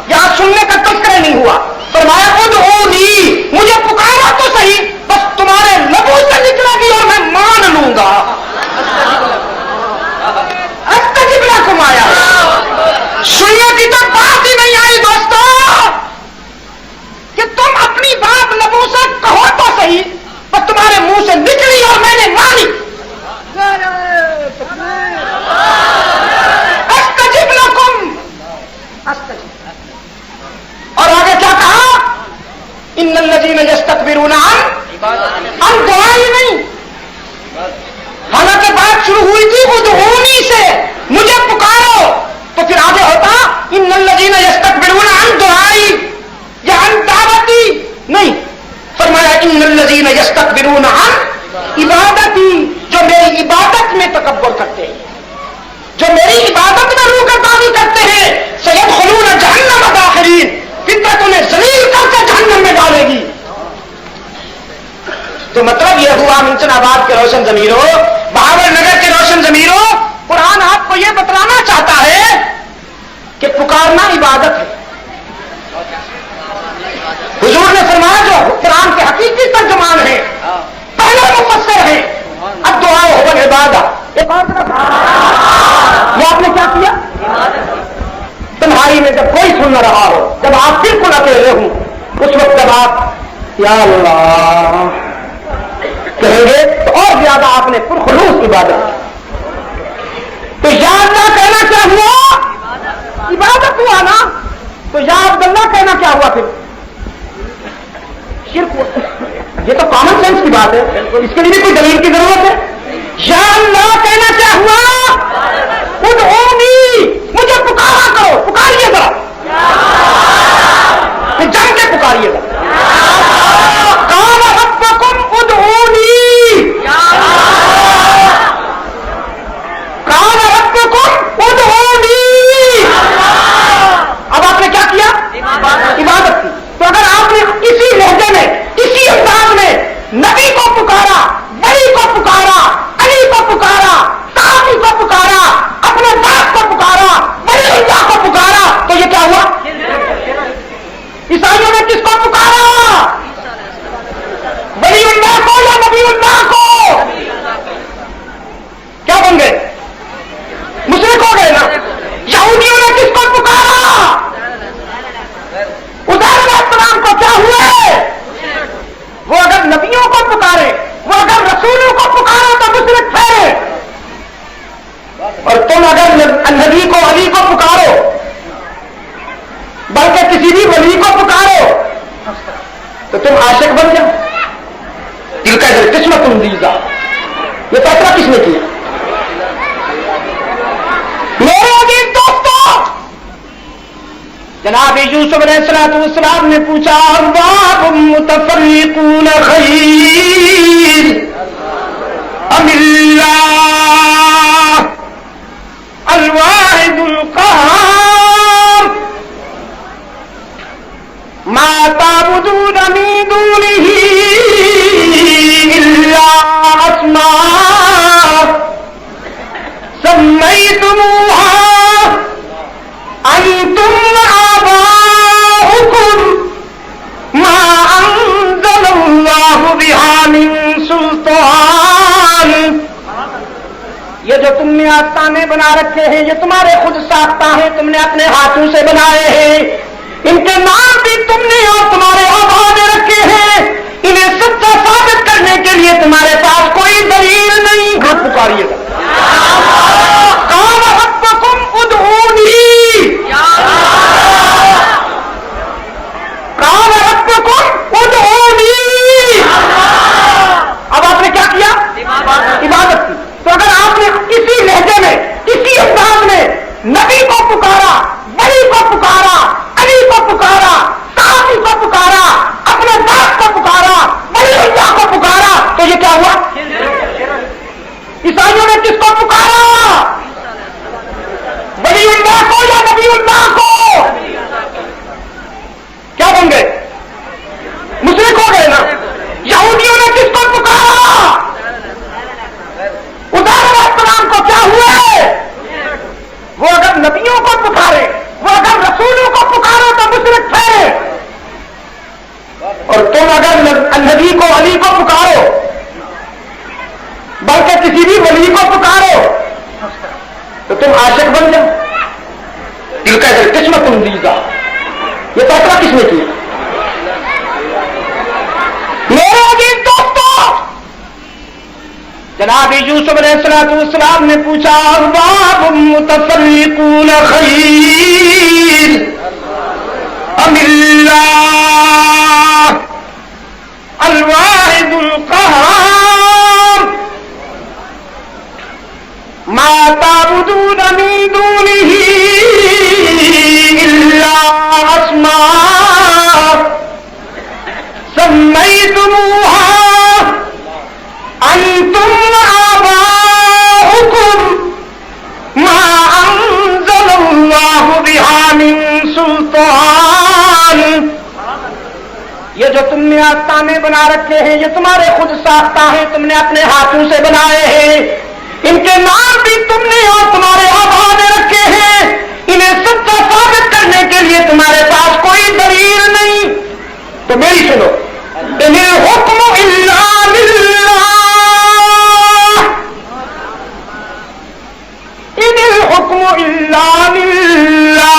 یہاں سننے کا تذکرہ نہیں ہوا. فرمایا ادعونی مجھے پکارا تو صحیح، بس تمہارے لبوں سے نکلا بھی اور میں مان لوں گا. استجب لکم آیا. سننے کی تو بات ہی نہیں آئی دوستو کہ تم اپنی بات لبوں سے کہو تو صحیح، بس تمہارے منہ سے نکلی اور میں نے مانی. استجب لکم. اور آگے کیا کہا؟ ان الذین یستکبرون عن دعائی نہیں. حالانکہ بات شروع ہوئی تھی ادعونی سے مجھے پکارو، تو پھر آگے ہوتا ان الذین یستکبرون عن دعائی یا عن دعوتی نہیں. فرمایا ان الذین یستکبرون عن عبادتی، جو میری عبادت میں تکبر کرتے ہیں، جو میری عبادت میں روگردانی کرتے ہیں، سیدخلون جہنم داخرین. فطرت انہیں ذلیل کر کے جہنم میں ڈالے گی. تو مطلب یہ ہوا منچن آباد کے روشن ضمیروں، بہاول نگر کے روشن ضمیروں، قرآن آپ کو یہ بتلانا چاہتا ہے کہ پکارنا عبادت ہے. حضور نے فرمایا جو قرآن کے حقیقی ترجمان ہیں، پہلے مفسر ہیں، اب نہ رہا ہو، جب آپ بالکل اکیلے ہوں، اس وقت جب آپ یا اللہ کہیں گے تو اور زیادہ آپ نے پرخلوص عبادت کی. تو یا اللہ کہنا کیا ہوا؟ عبادت ہوا نا. تو یا عبداللہ کہنا کیا ہوا پھر؟ شرک ہوا. یہ تو کامن سینس کی بات ہے، اس کے لیے بھی کوئی دلیل کی ضرورت ہے؟ یا اللہ کہنا کیا ہوا؟ ادعونی، مجھے پکارا کرو، پکاریے گا، جم کے پکاریے گا. قال ربکم ادعونی، قال ربکم ادعونی. اب آپ نے کیا کیا؟ عبادت کی. تو اگر آپ نے کسی لہجے میں، کسی انداز میں نبی کو پکارا، ولی کو پکارا، علی کو پکارا، صحابی کو پکارا، اپنے باپ کو پکارا، ولی اللہ کو پکارا، تو یہ کیا ہوا؟ عیسائیوں نے کس کو پکارا؟ ولی اللہ کو یا نبی اللہ کو؟ کیا بن گئے؟ مشرک ہو گئے نا. یہودیوں نے کس کو پکارا؟ عزیر علیہ السلام کو. کیا ہوئے؟ وہ اگر نبیوں کو پکارے، وہ اگر رسولوں کو پکارے تو مشرک ٹھہرے. اور تم اگر نبی کو، علی کو پکارو، بلکہ کسی بھی ولی کو پکارو، تو تم عاشق بن جاؤ. دل کا دل قسمت دیزا. یہ فیصلہ کس نے کیا؟ میرے عزیز دوستو، جناب یوسف علیہ السلام نے پوچھا ارباب متفرقون خیر ام اللہ الواحد القہار ما تعبدون من دونه الا اسماء سميتموها انتم آباؤكم ما انزل الله بها من سلطان. یہ جو تم نے آستانے بنا رکھے ہیں، یہ تمہارے خود ساختہ ہیں، تم نے اپنے ہاتھوں سے بنائے ہیں. ان کے نام بھی تم نے اور تمہارے آبا نے رکھے ہیں. انہیں سچا ثابت کرنے کے لیے تمہارے پاس کوئی دلیل نہیں. ہاتھ پکاریے گا. قال ربکم ادعونی، قال ربکم ادعونی. اب آپ نے کیا کیا؟ عبادت کی. تو اگر آپ نے کسی لہجے میں، کسی انداز میں نبی کو پکارا، ولی کو پکارا، علی کو پکارا، صحابی کو پکارا، اپنے باپ کو پکارا، ولی اللہ کو پکارا، تو یہ کیا ہوا؟ عیسائیوں نے کس کو پکارا؟ ولی اللہ کو یا نبی اللہ کو؟ کیا بن گئے؟ مشرک ہو گئے نا. یہودیوں نے کس کو پکارا؟ عزیر علیہ السلام کو. کیا ہوئے؟ وہ اگر نبیوں کو پکارے، وہ اگر رسولوں کو پکارے تو مشرک ٹھہرے. اور تم اگر نبی کو، علی کو پکارو، بلکہ کسی بھی ولی کو پکارو، تو تم عاشق بن جاؤ. دل کا دل قسمت دیزا. یہ فیصلہ کس نے کیا؟ میرے عزیز دوستو، جناب یوسف علیہ السلام نے پوچھا ارباب متفرقون خیر ام اللہ الواحد القہار ما تعبدون من دونه الا اسماء سميتموها انتم آباؤكم ما انزل الله بها من سلطان. یہ جو تم نے آستانے بنا رکھے ہیں، یہ تمہارے خود ساختہ ہیں، تم نے اپنے ہاتھوں سے بنائے ہیں. ان کے نام بھی تم نے اور تمہارے آبا نے رکھے ہیں. انہیں سچا ثابت کرنے کے لیے تمہارے پاس کوئی دلیل نہیں. تو میری سنو، ان الحکم الا للہ، ان الحکم الا للہ.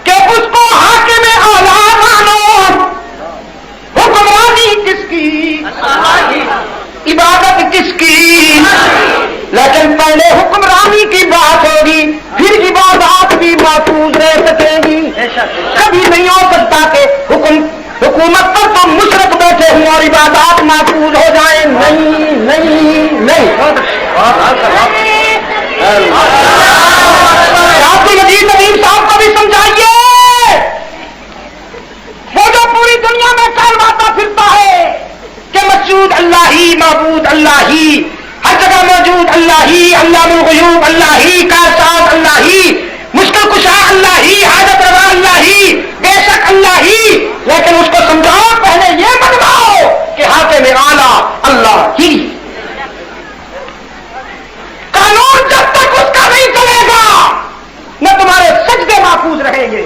کہ اس کو حاکم اعلیٰ مانو. حکمرانی کس کی؟ عبادت کس کی؟ لیکن پہلے حکمرانی کی بات ہوگی پھر عبادات بھی محفوظ رہ سکیں گی. کبھی نہیں ہو سکتا کہ حکومت پر تو مشرک بیٹھے ہوں اور عبادات محفوظ ہو جائیں. نہیں نہیں نہیں. شاطر مجید نبی صاحب کو بھی سمجھائیے. وہ جو پوری دنیا میں کہلواتا پھرتا ہے کہ مسجود اللہ ہی، معبود اللہ ہی، ہر جگہ موجود اللہ ہی، علام الغیوب اللہ ہی، کارساز اللہ ہی، مشکل کشا اللہ ہی، حاجت روا اللہ ہی، بے شک اللہ ہی. لیکن اس کو سمجھاؤ پہلے یہ منواؤ کہ حاکم اعلیٰ اللہ ہی. قانون جب تک اس کا نہیں چلے گا نہ تمہارے سجدے محفوظ رہیں گے،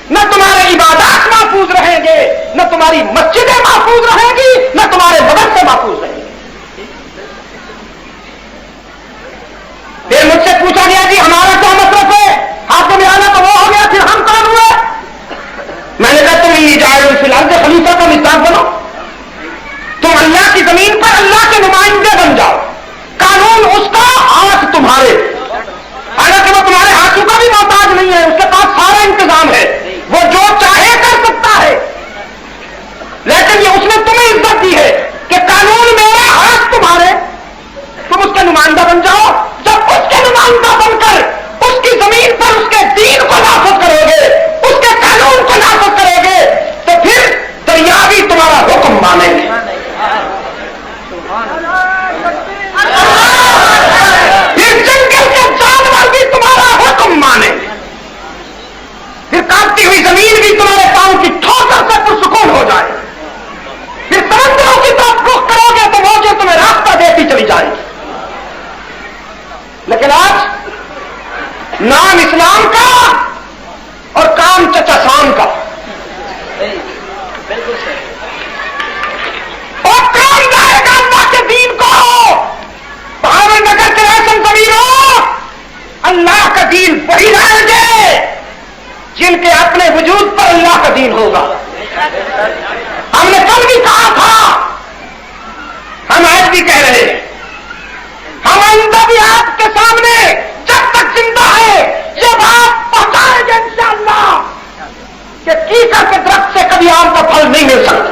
نہ تمہارے عبادات محفوظ رہیں گے، نہ تمہاری مسجدیں محفوظ رہیں گی، نہ تمہارے مدرسے محفوظ رہیں گے. پھر مجھ سے پوچھا گیا جی ہمارا کیا مطلب ہے؟ حاکم اعلیٰ تو وہ ہو گیا، پھر ہم کون ہوئے؟ میں نے کہا تم یہ جائے فی الحال کے خلیفہ کا مزاج بنو. تم اللہ کی زمین پر اللہ کے نمائندے بن جاؤ. قانون اس کا، ہاتھ تمہارے. حالانکہ وہ تمہارے ہاتھوں کا بھی محتاج نہیں ہے، اس کے پاس سارا انتظام ہے، وہ جو چاہے کر سکتا ہے. لیکن یہ اس نے تمہیں عزت دی ہے کہ قانون میرا، ہاتھ تمہارے، تم اس کے نمائندہ بن جاؤ. جب اس کے نمائندہ بن کر اس کی زمین پر اس کے دین کو نافذ کرو گے، اس کے قانون کو نافذ کرو گے، تو پھر دریا بھی تمہارا حکم مانے گے. پھر جنگل کے جانور بھی تمہارا حکم مانے گے. پھر کاٹتی ہوئی زمین بھی تمہارے پاؤں کی ٹھوکر سے پرسکون ہو جائے. پھر سمندروں کی طرف رخ کرو گے تو موجیں تمہیں راستہ دیتی چلی جائے گی. لیکن آج نام اسلام کا اور کام چچا شام کا، اور کام جائے گا اللہ کے دین کو. پہاڑ نگر کے ایسے زمینوں اللہ کا دین وہی رہیں گے جن کے اپنے وجود پر اللہ کا دین ہوگا. ہم نے کل بھی کہا تھا، ہم آج بھی کہہ رہے ہیں، ہم آئندہ بھی آپ کے سامنے جب تک زندہ ہے یہ بات پہنچائیں گے انشاءاللہ کہ کیکر کے درخت سے کبھی آم کا پھل نہیں مل سکتا.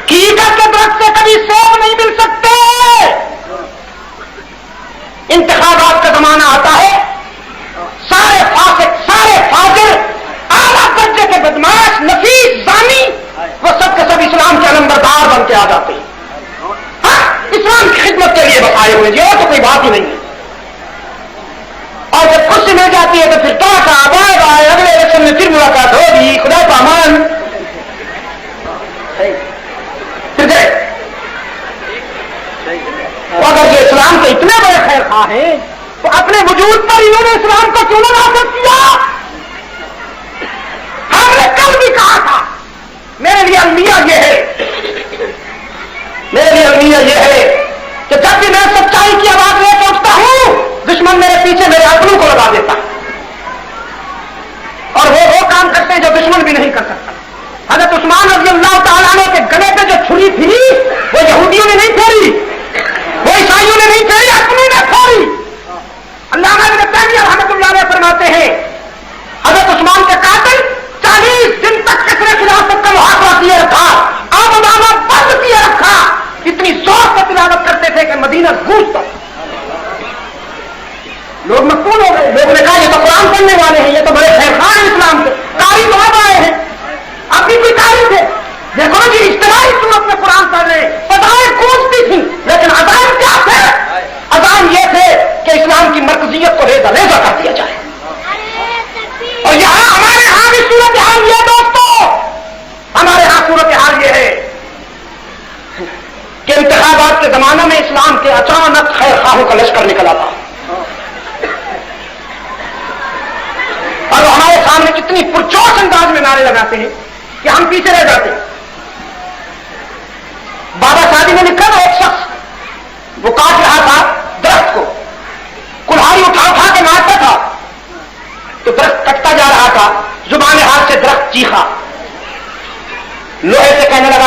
کیکر کے درخت سے کبھی سیب نہیں مل سکتے. انتخابات کا زمانہ آتا ہے، سارے فاسق، سارے فاجر، اعلیٰ درجے کے بدماش، نفیس، زانی، وہ سب کے سب اسلام کے علمبردار بن کے آ جاتے ہیں. ہاں، اسلام کی خدمت کے لیے بتائے ہوئے جی، اور تو کوئی بات ہی نہیں ہے. اور جب کرسی مل جاتی ہے تو پھر ٹاٹا بائے بائے، اگلے الیکشن میں پھر ملاقات ہوگی، خدا کا امان. پھر گئے. اگر یہ اسلام کے اتنے بڑے خیر خواہ ہیں تو اپنے وجود پر انہوں نے اسلام کو کیوں نہ نافذ کیا؟ ہم نے کل بھی کہا تھا میرے لیے المیہ یہ ہے، میرے لیے المیہ یہ ہے کہ جب بھی میں سچائی کی آواز لے کے اٹھتا ہوں دشمن میرے پیچھے میرے اپنوں کو لگا دیتا اور وہ کام کرتے ہیں جو دشمن بھی نہیں کر سکتا. حضرت عثمان رضی اللہ تعالیٰ عنہ کے گلے پہ جو چھری پھری وہ یہودیوں نے نہیں پھیری، وہ عیسائیوں نے نہیں پھیری، اپنوں نے پھیری. علامہ ابن تیمیہ رحمۃ اللہ علیہ فرماتے ہیں حضرت عثمان کے قاتل 40 دن تک کثرت خلافت کا محاصرہ کیے رکھا، آب و نامہ بند کیے رکھا، اتنی زور سے تلاوت کرتے تھے کہ مدینہ گونجتا. لوگ مقبول ہو گئے. لوگوں نے کہا یہ تو قرآن پڑھنے والے ہیں، یہ تو بڑے خیر خواہ ہیں اسلام کے، قاری تو اب آئے ہیں. اب بھی کوئی قاری تھے، دیکھو جی اجتماعی صورت میں قرآن پڑھ رہے، فضائیں گونجتی تھیں، لیکن عزائم کیا تھے؟ عزائم یہ تھے کہ اسلام کی مرکزیت کو ریزہ ریزہ کر دیا جائے. اور یہاں ہمارے ہاں بھی صورت حال یہ دوستو، ہمارے ہاں صورت حال یہ ہے کہ انتخابات کے زمانے میں اسلام کے اچانک خیر خواہوں کا لشکر نکل آتا اور ہمارے سامنے اتنی پرجوش انداز میں نعرے لگاتے ہیں کہ ہم پیچھے رہ جاتے ہیں. بابا شادی نے لکھا نا، ایک شخص وہ کاٹ رہا تھا درخت کو،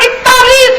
41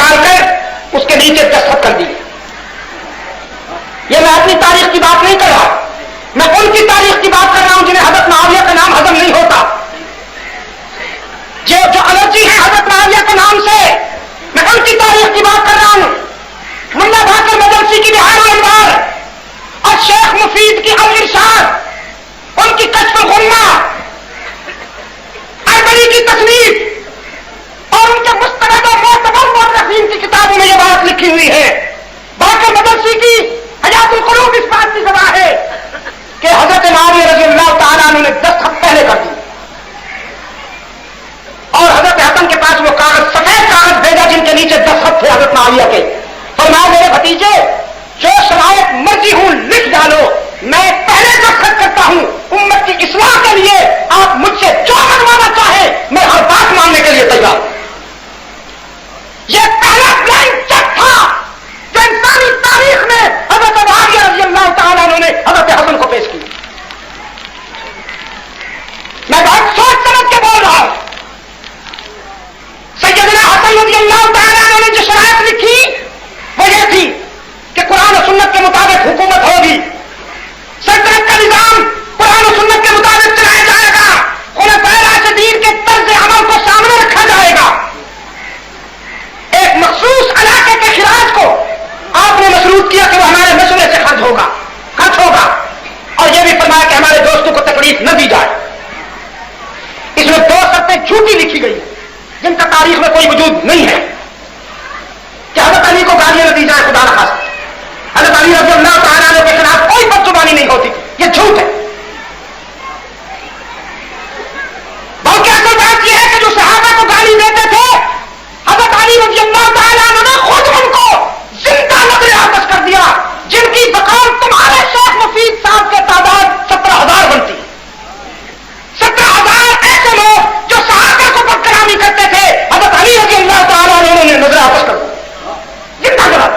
نکال کر اس کے نیچے دستخط کر دیے. یہ میں اپنی تاریخ کی بات نہیں کر رہا, میں ان کی تاریخ کی بات کر رہا ہوں جنہیں حضرت معاویہ کا نام ہضم نہیں ہوتا, جو الرجی ہے حضرت معاویہ کے نام سے. میں ان کی تاریخ کی بات کر رہا ہوں. ملا باقر مدرسی کی بہار الانوار اور شیخ مفید کی الارشاد, ان کی کشف الغمہ, اربری کی تصنیف اور ان کے مستند اور معتبر مورخین کی کتابوں میں یہ بات لکھی ہوئی ہے. باقر مدرسی کی حیات القلوب اس بات کی گواہ ہے کہ حضرت معاویہ رضی اللہ تعالیٰ عنہ نے دستخط پہلے کر دی اور حضرت حسن کے پاس وہ کاغذ, سفید کاغذ بھیجا جن کے نیچے دستخط تھے حضرت معاویہ کے. فرمایا میرے بھتیجے جو شرائط مرضی ہوں لکھ ڈالو, میں پہلے دستخط کرتا ہوں امت کی اصلاح کے لیے, آپ مجھ سے جو منوانا چاہیں میں ہر بات ماننے کے لیے تیار ہوں. یہ پہلا بلینک چیک تھا جو انسانی تاریخ میں حضرت معاویہ رضی اللہ تعالیٰ عنہ نے حضرت حسن کو پیش کی. میں بہت سوچ سمجھ کے بول رہا ہوں. سیدنا حسن رضی اللہ تعالیٰ عنہ نے جو شرائط لکھی وہ یہ تھی کہ قرآن و سنت کے مطابق حکومت ہوگی, سلطنت کا نظام قرآن و سنت کے مطابق چلایا جائے گا, خلفائے راشدین کے طرز عمل کو سامنے رکھا جائے گا. ایک مخصوص علاقے کے خراج کو آپ نے مشروط کیا کہ وہ ہمارے مشورے سے خرچ ہوگا اور یہ بھی فرمایا کہ ہمارے دوستوں کو تکلیف نہ دی جائے. اس میں دو شرطیں جھوٹی لکھی گئی جن کا تاریخ میں کوئی وجود نہیں ہے کہ حضرت علی کو گالیاں نہ دی جائے, خدا نخواستہ. حضرت علی رضی اللہ تعالیٰ عنہ کے خلاف کوئی بدزبانی نہیں ہوتی تھی, یہ جھوٹ ہے. بلکہ اصل بات یہ ہے کہ جو صحابہ کو گالی دیتے تھے حضرت علی رضی اللہ تعالیٰ عنہ نے خود ان کو زندہ نظر آتش کر دیا, جن کی بقول تمہارے شیخ مفید صاحب کے تعداد 17,000 بنتی. 17,000 ایسے لوگ جو صحابہ کو بدکلامی کرتے تھے حضرت علی رضی اللہ تعالیٰ عنہ نے نظر آتش کر دیا, زندہ کرا.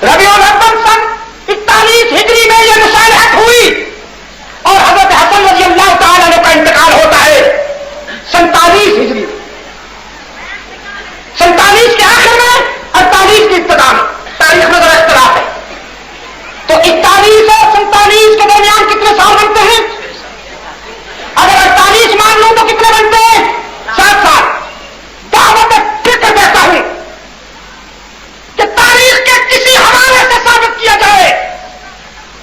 ربیع الاول سن 41 ہجری میں یہ مصالحت ہوئی اور حضرت حسن رضی اللہ تعالیٰ عنہ کا انتقال ہوتا ہے 47 ہجری, 47 کے آخر میں 48 کی ابتدا میں. تاریخ میں ذرا اختلاف ہے. تو 41 اور 47 کے درمیان کتنے سال بنتے ہیں؟ اگر 48 مان لوں تو کتنے بنتے ہیں؟ 7 سال. دعوت فکر دیتا ہوں کہ تاریخ کے کسی حوالے سے ثابت کیا جائے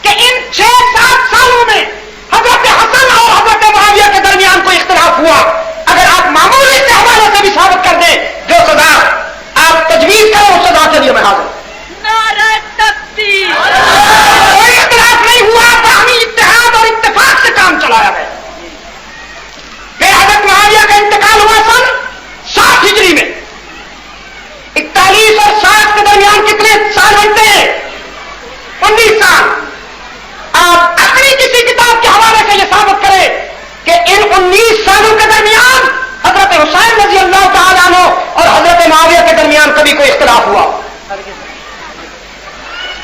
کہ ان 6-7 سالوں میں حضرت حسن اور حضرت معاویہ کے درمیان کوئی اختلاف ہوا. اگر آپ معمولی سے حوالے سے بھی ثابت کر دیں, جو سزا آپ تجویز کریں اس سزا کے لیے میں حاضر ہوں. کوئی اختلاف نہیں ہوا, باہمی اتحاد اور اتفاق سے کام چلایا گیا. پھر حضرت معاویہ کا انتقال ہوا سن 7 ہجری میں. 41 اور 7 کے درمیان کتنے سال بنتے ہیں؟ 19 سال. آپ اپنی کسی کتاب کے حوالے سے یہ ثابت کریں کہ ان 19 سالوں کے درمیان حضرت حسین رضی اللہ تعالیٰ عنہ اور حضرت معاویہ کے درمیان کبھی کوئی اختلاف ہوا؟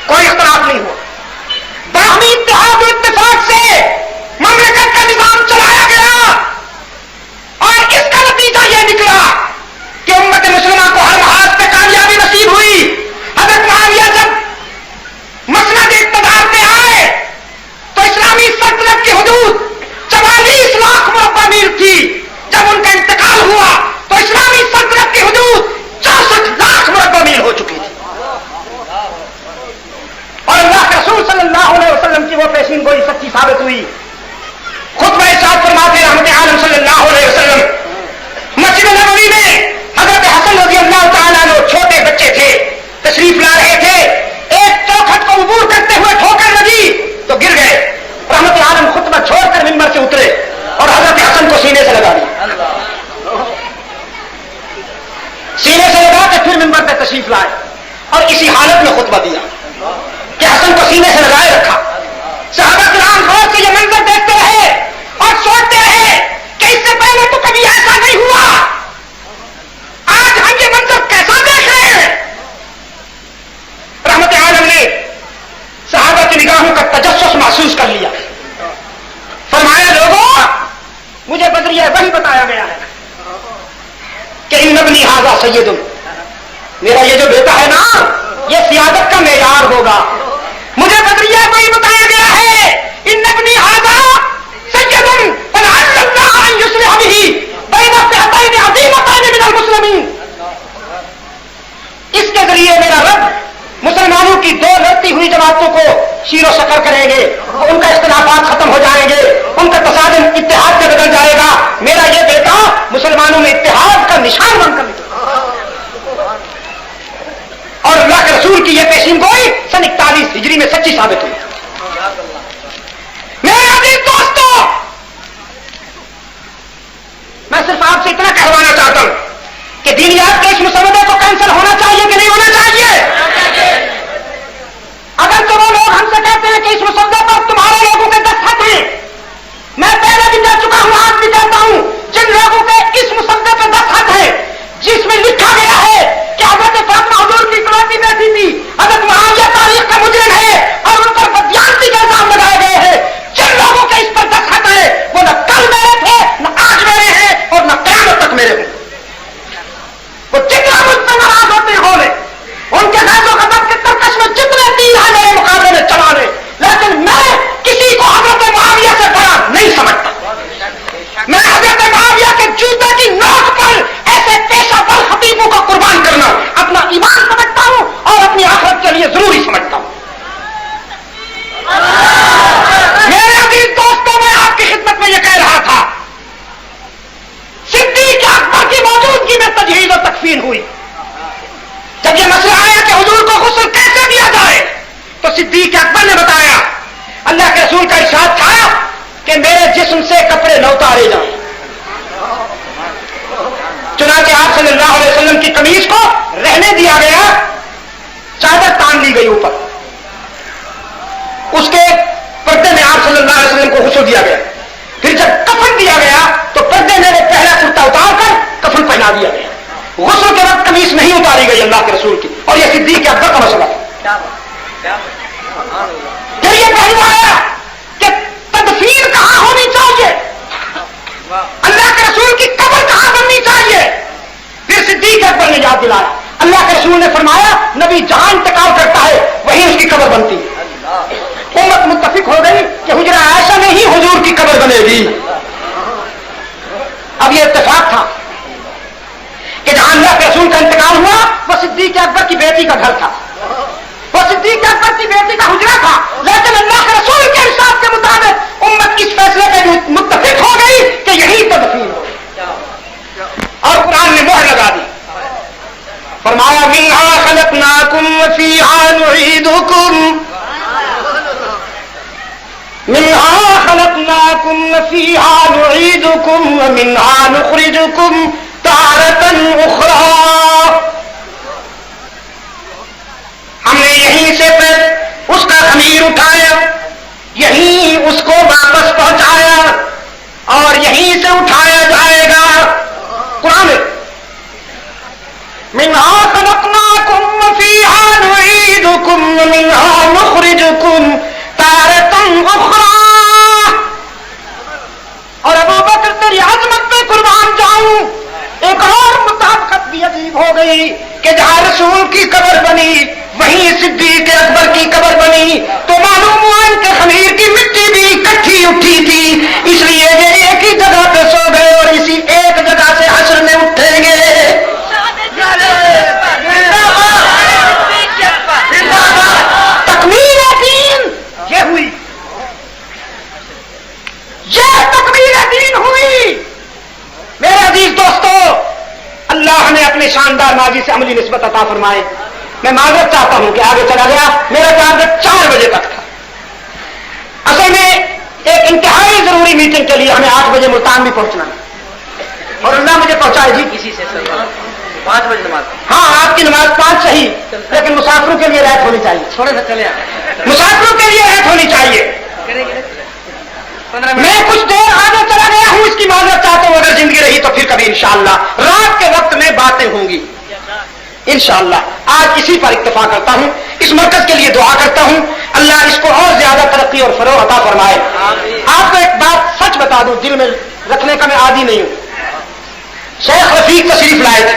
کوئی اختلاف نہیں ہوا. باہمی اتحاد و اتفاق سے مملکت کا نظام چلایا گیا اور اس کا نتیجہ یہ نکلا کہ امت مسلمہ کو ہر لحاظ پہ کامیابی نصیب ہوئی. حضرت معاویہ جب مسند اقتدار پہ آئے تو اسلامی سلطنت کی حدود 44 لاکھ مربع میل تھی. جب ان کا انتقال ہوا تو اسلامی سلطنت کی حدود 64 لاکھ مربع میل ہو چکی تھی. اور اللہ کے رسول صلی اللہ علیہ وسلم کی وہ پیشین گوئی سچی ثابت ہوئی. خطبہ ارشاد فرماتے رحمت عالم صلی اللہ علیہ وسلم مسجد نبوی میں حضرت حسن رضی اللہ تعالیٰ عنہ چھوٹے بچے تھے, تشریف لا رہے تھے. ایک چوکھٹ کو عبور کرتے ہوئے ٹھوکر لگی تو گر گئے. رحمت عالم خطبہ چھوڑ کر منبر سے اترے اور حضرت حسن کو سینے سے لگا دیا. سینے سے لگا کے پھر منبر پہ تشریف لائے اور اسی حالت میں خطبہ دیا کہ حسن کو سینے سے لگائے رکھا. صحابہ کرام غور سے یہ منظر دیکھتے رہے اور سوچتے رہے کہ اس سے پہلے تو کبھی ایسا نہیں ہوا, آج ہم یہ منظر کیسا دیکھ رہے ہیں. رحمت عالم نے صحابہ کی نگاہوں کا تجسس محسوس کر لیا. فرمایا لوگوں مجھے بدریہ وہی بتایا گیا ہے کہ ان نبنی ابنی ھذا سید، میرا یہ جو بیٹا ہے نا یہ سیادت کا معیار ہوگا. مجھے بدریہ کو ہی بتایا گیا ہے ان ابنی ھذا سید فلعل اللہ ان یصلح به بین فئتین عظیمتین من المسلمین. اس کے ذریعے میرا رب مسلمانوں کی دو لڑتی ہوئی جماعتوں کو شیر و شکر کریں گے، ان کا اختلافات ختم ہو جائیں گے، ان کا تصادم اتحاد میں بدل جائے گا. میرا یہ بیٹا مسلمانوں میں اتحاد کا نشان بن کر نکلا. اور اللہ کے رسول کی یہ پیشین گوئی سن 41 ہجری میں سچی ثابت ہوئی. میرے عزیز دوستو، میں صرف آپ سے اتنا کہوانا چاہتا ہوں کہ دینیات کے اس مسودے کو کینسل ہونا چاہیے کہ نہیں ہونا چاہیے؟ اگر تو وہ لوگ ہم سے کہتے ہیں کہ اس مسودے پر تمہارے لوگوں کے دستخط ہیں، میں پہلے بھی کہہ چکا ہوں، آج بھی کہتا ہوں، جن لوگوں کے اس مسودے پر دستخط ہے جس میں لکھا گیا ہے کہ حضرت فاطمہ حضور کی اکلوتی بیٹی تھی، حضرت معاویہ تاریخ کا مجرم ہے اور ان پر بدیانتی کے الزام لگائے گئے ہیں، جن لوگوں کے اس پر دستخط ہے وہ نہ کل میرے تھے نہ آج میرے ہیں اور نہ قیامت تک میرے ہوں. وہ جتنا مجھ سے ناراض ہوتے ہو لے، ان کے غیظ و غضب کے ترکش میں جتنے تیر ہیں میرے مقابلے میں چلا لے، لیکن میں کسی کو حضرت معاویہ سے بڑا نہیں سمجھتا. میں حضرت معاویہ کے جوتے کی نوک پر ایسے پیشہ ور خطیبوں کو قربان کرنا اپنا ایمان سمجھتا ہوں اور اپنی آخرت کے لیے ضروری سمجھتا ہوں. میرے عزیز دوستوں، میں آپ کی خدمت میں یہ کہہ رہا تھا، صدیق اکبر کی موجودگی میں تجہیز و تکفین ہوئی. جب یہ مسئلہ آیا کہ حضور کو غسل کیسے دیا جائے تو صدیق اکبر نے بتایا، اللہ کے رسول کا ارشاد تھا کہ میرے جسم سے کپڑے نہ اتارے جائیں. چنانچہ آپ صلی اللہ علیہ وسلم کی قمیص کو رہنے دیا گیا، چادر تان لی گئی اوپر، اس کے پردے میں آپ صلی اللہ علیہ وسلم کو غسل دیا گیا. پھر جب کفن دیا گیا تو پردے میں وہ پہلا کرتا اتار کر کفن پہنا دیا گیا. غسل کے وقت قمیص نہیں اتاری گئی اللہ کے رسول کی، اور یہ صدیق اکبر کا مسئلہ تھا. پھر یہ پہلو آیا کہ تدفین کہاں ہونی چاہیے، اللہ کے رسول کی قبر کہاں بننی چاہیے. پھر صدیق اکبر نے یاد دلایا، اللہ کے رسول نے فرمایا نبی جہاں انتقال کرتا ہے وہیں اس کی قبر بنتی ہے. امت متفق ہو گئی کہ حجرہ عائشہ میں ہی حضور کی قبر بنے گی. اب یہ اتفاق تھا کہ جہاں اللہ کے رسول کا انتقال ہوا وہ صدیق اکبر کی بیٹی کا گھر تھا، وہ صدیق اکبر کی بیٹی کا حجرہ تھا، لیکن اللہ کے رسول کے ارشاد کے مطابق امت اس فیصلے پہ متفق ہو گئی کہ یہی تدفین ہو. اور قرآن نے مہر لگا دی، فرمایا منہا خلقناکم وفیہا نعیدکم، منہا خلقناکم وفیہا نعیدکم ومنہا نخرجکم تارۃ اخری. ہم نے یہیں سے پھر اس کا خمیر اٹھایا، یہیں اس کو واپس پہنچایا اور یہیں سے اٹھایا جائے گا. قرآن منہا خلقناکم وفیہا نعیدکم ومنہا نخرجکم تارۃ اخری. اور ابوبکر تیری عظمت پہ قربان جاؤں، ایک اور مطابقت بھی عجیب ہو گئی کہ جہاں رسول کی قبر بنی وہیں صدیق اکبر کی قبر بنی، تو معلوم ہوا ان کے خمیر کی مٹی بھی اکٹھی اٹھی تھی، اس لیے یہ ایک ہی جگہ پہ سو گئے اور اسی ایک جگہ سے حشر میں اٹھیں گے. تکمیل دین یہ ہوئی، یہ تکمیل دین ہوئی. میرے عزیز دوستو، اللہ نے اپنے شاندار ماضی سے عملی نسبت عطا فرمائے. میں معذرت چاہتا ہوں کہ آگے چلا گیا، میرا ٹارگٹ 4 بجے تک تھا. اصل میں ایک انتہائی ضروری میٹنگ کے لیے ہمیں 8 بجے ملتان بھی پہنچنا ہے اور اللہ مجھے پہنچائے جی اسی سے 5 بجے نماز. ہاں آپ کی نماز 5 صحیح، لیکن مسافروں کے لیے رعایت ہونی چاہیے. تھوڑے سے چلے مسافروں کے لیے رعایت ہونی چاہیے. 15 میں کچھ دیر آگے چلا گیا ہوں، اس کی معذرت چاہتا ہوں. اگر زندگی رہی تو پھر کبھی انشاءاللہ رات کے وقت میں باتیں ہوں گی انشاءاللہ. آج اسی پر اکتفا کرتا ہوں، اس مرکز کے لیے دعا کرتا ہوں اللہ اس کو اور زیادہ ترقی اور فروغ عطا فرمائے. آپ کو ایک بات سچ بتا دوں، دل میں رکھنے کا میں عادی نہیں ہوں. شیخ رفیق تشریف لائے تھے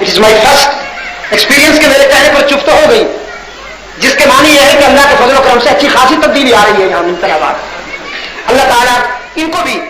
it is my first experience کہ میرے کہنے پر چپ تو ہو گئی، جس کے معنی یہ ہے کہ اللہ کے فضل و کرم سے اچھی خاصی تبدیلی آ رہی ہے یہاں منتخبات. اللہ تعالیٰ ان کو بھی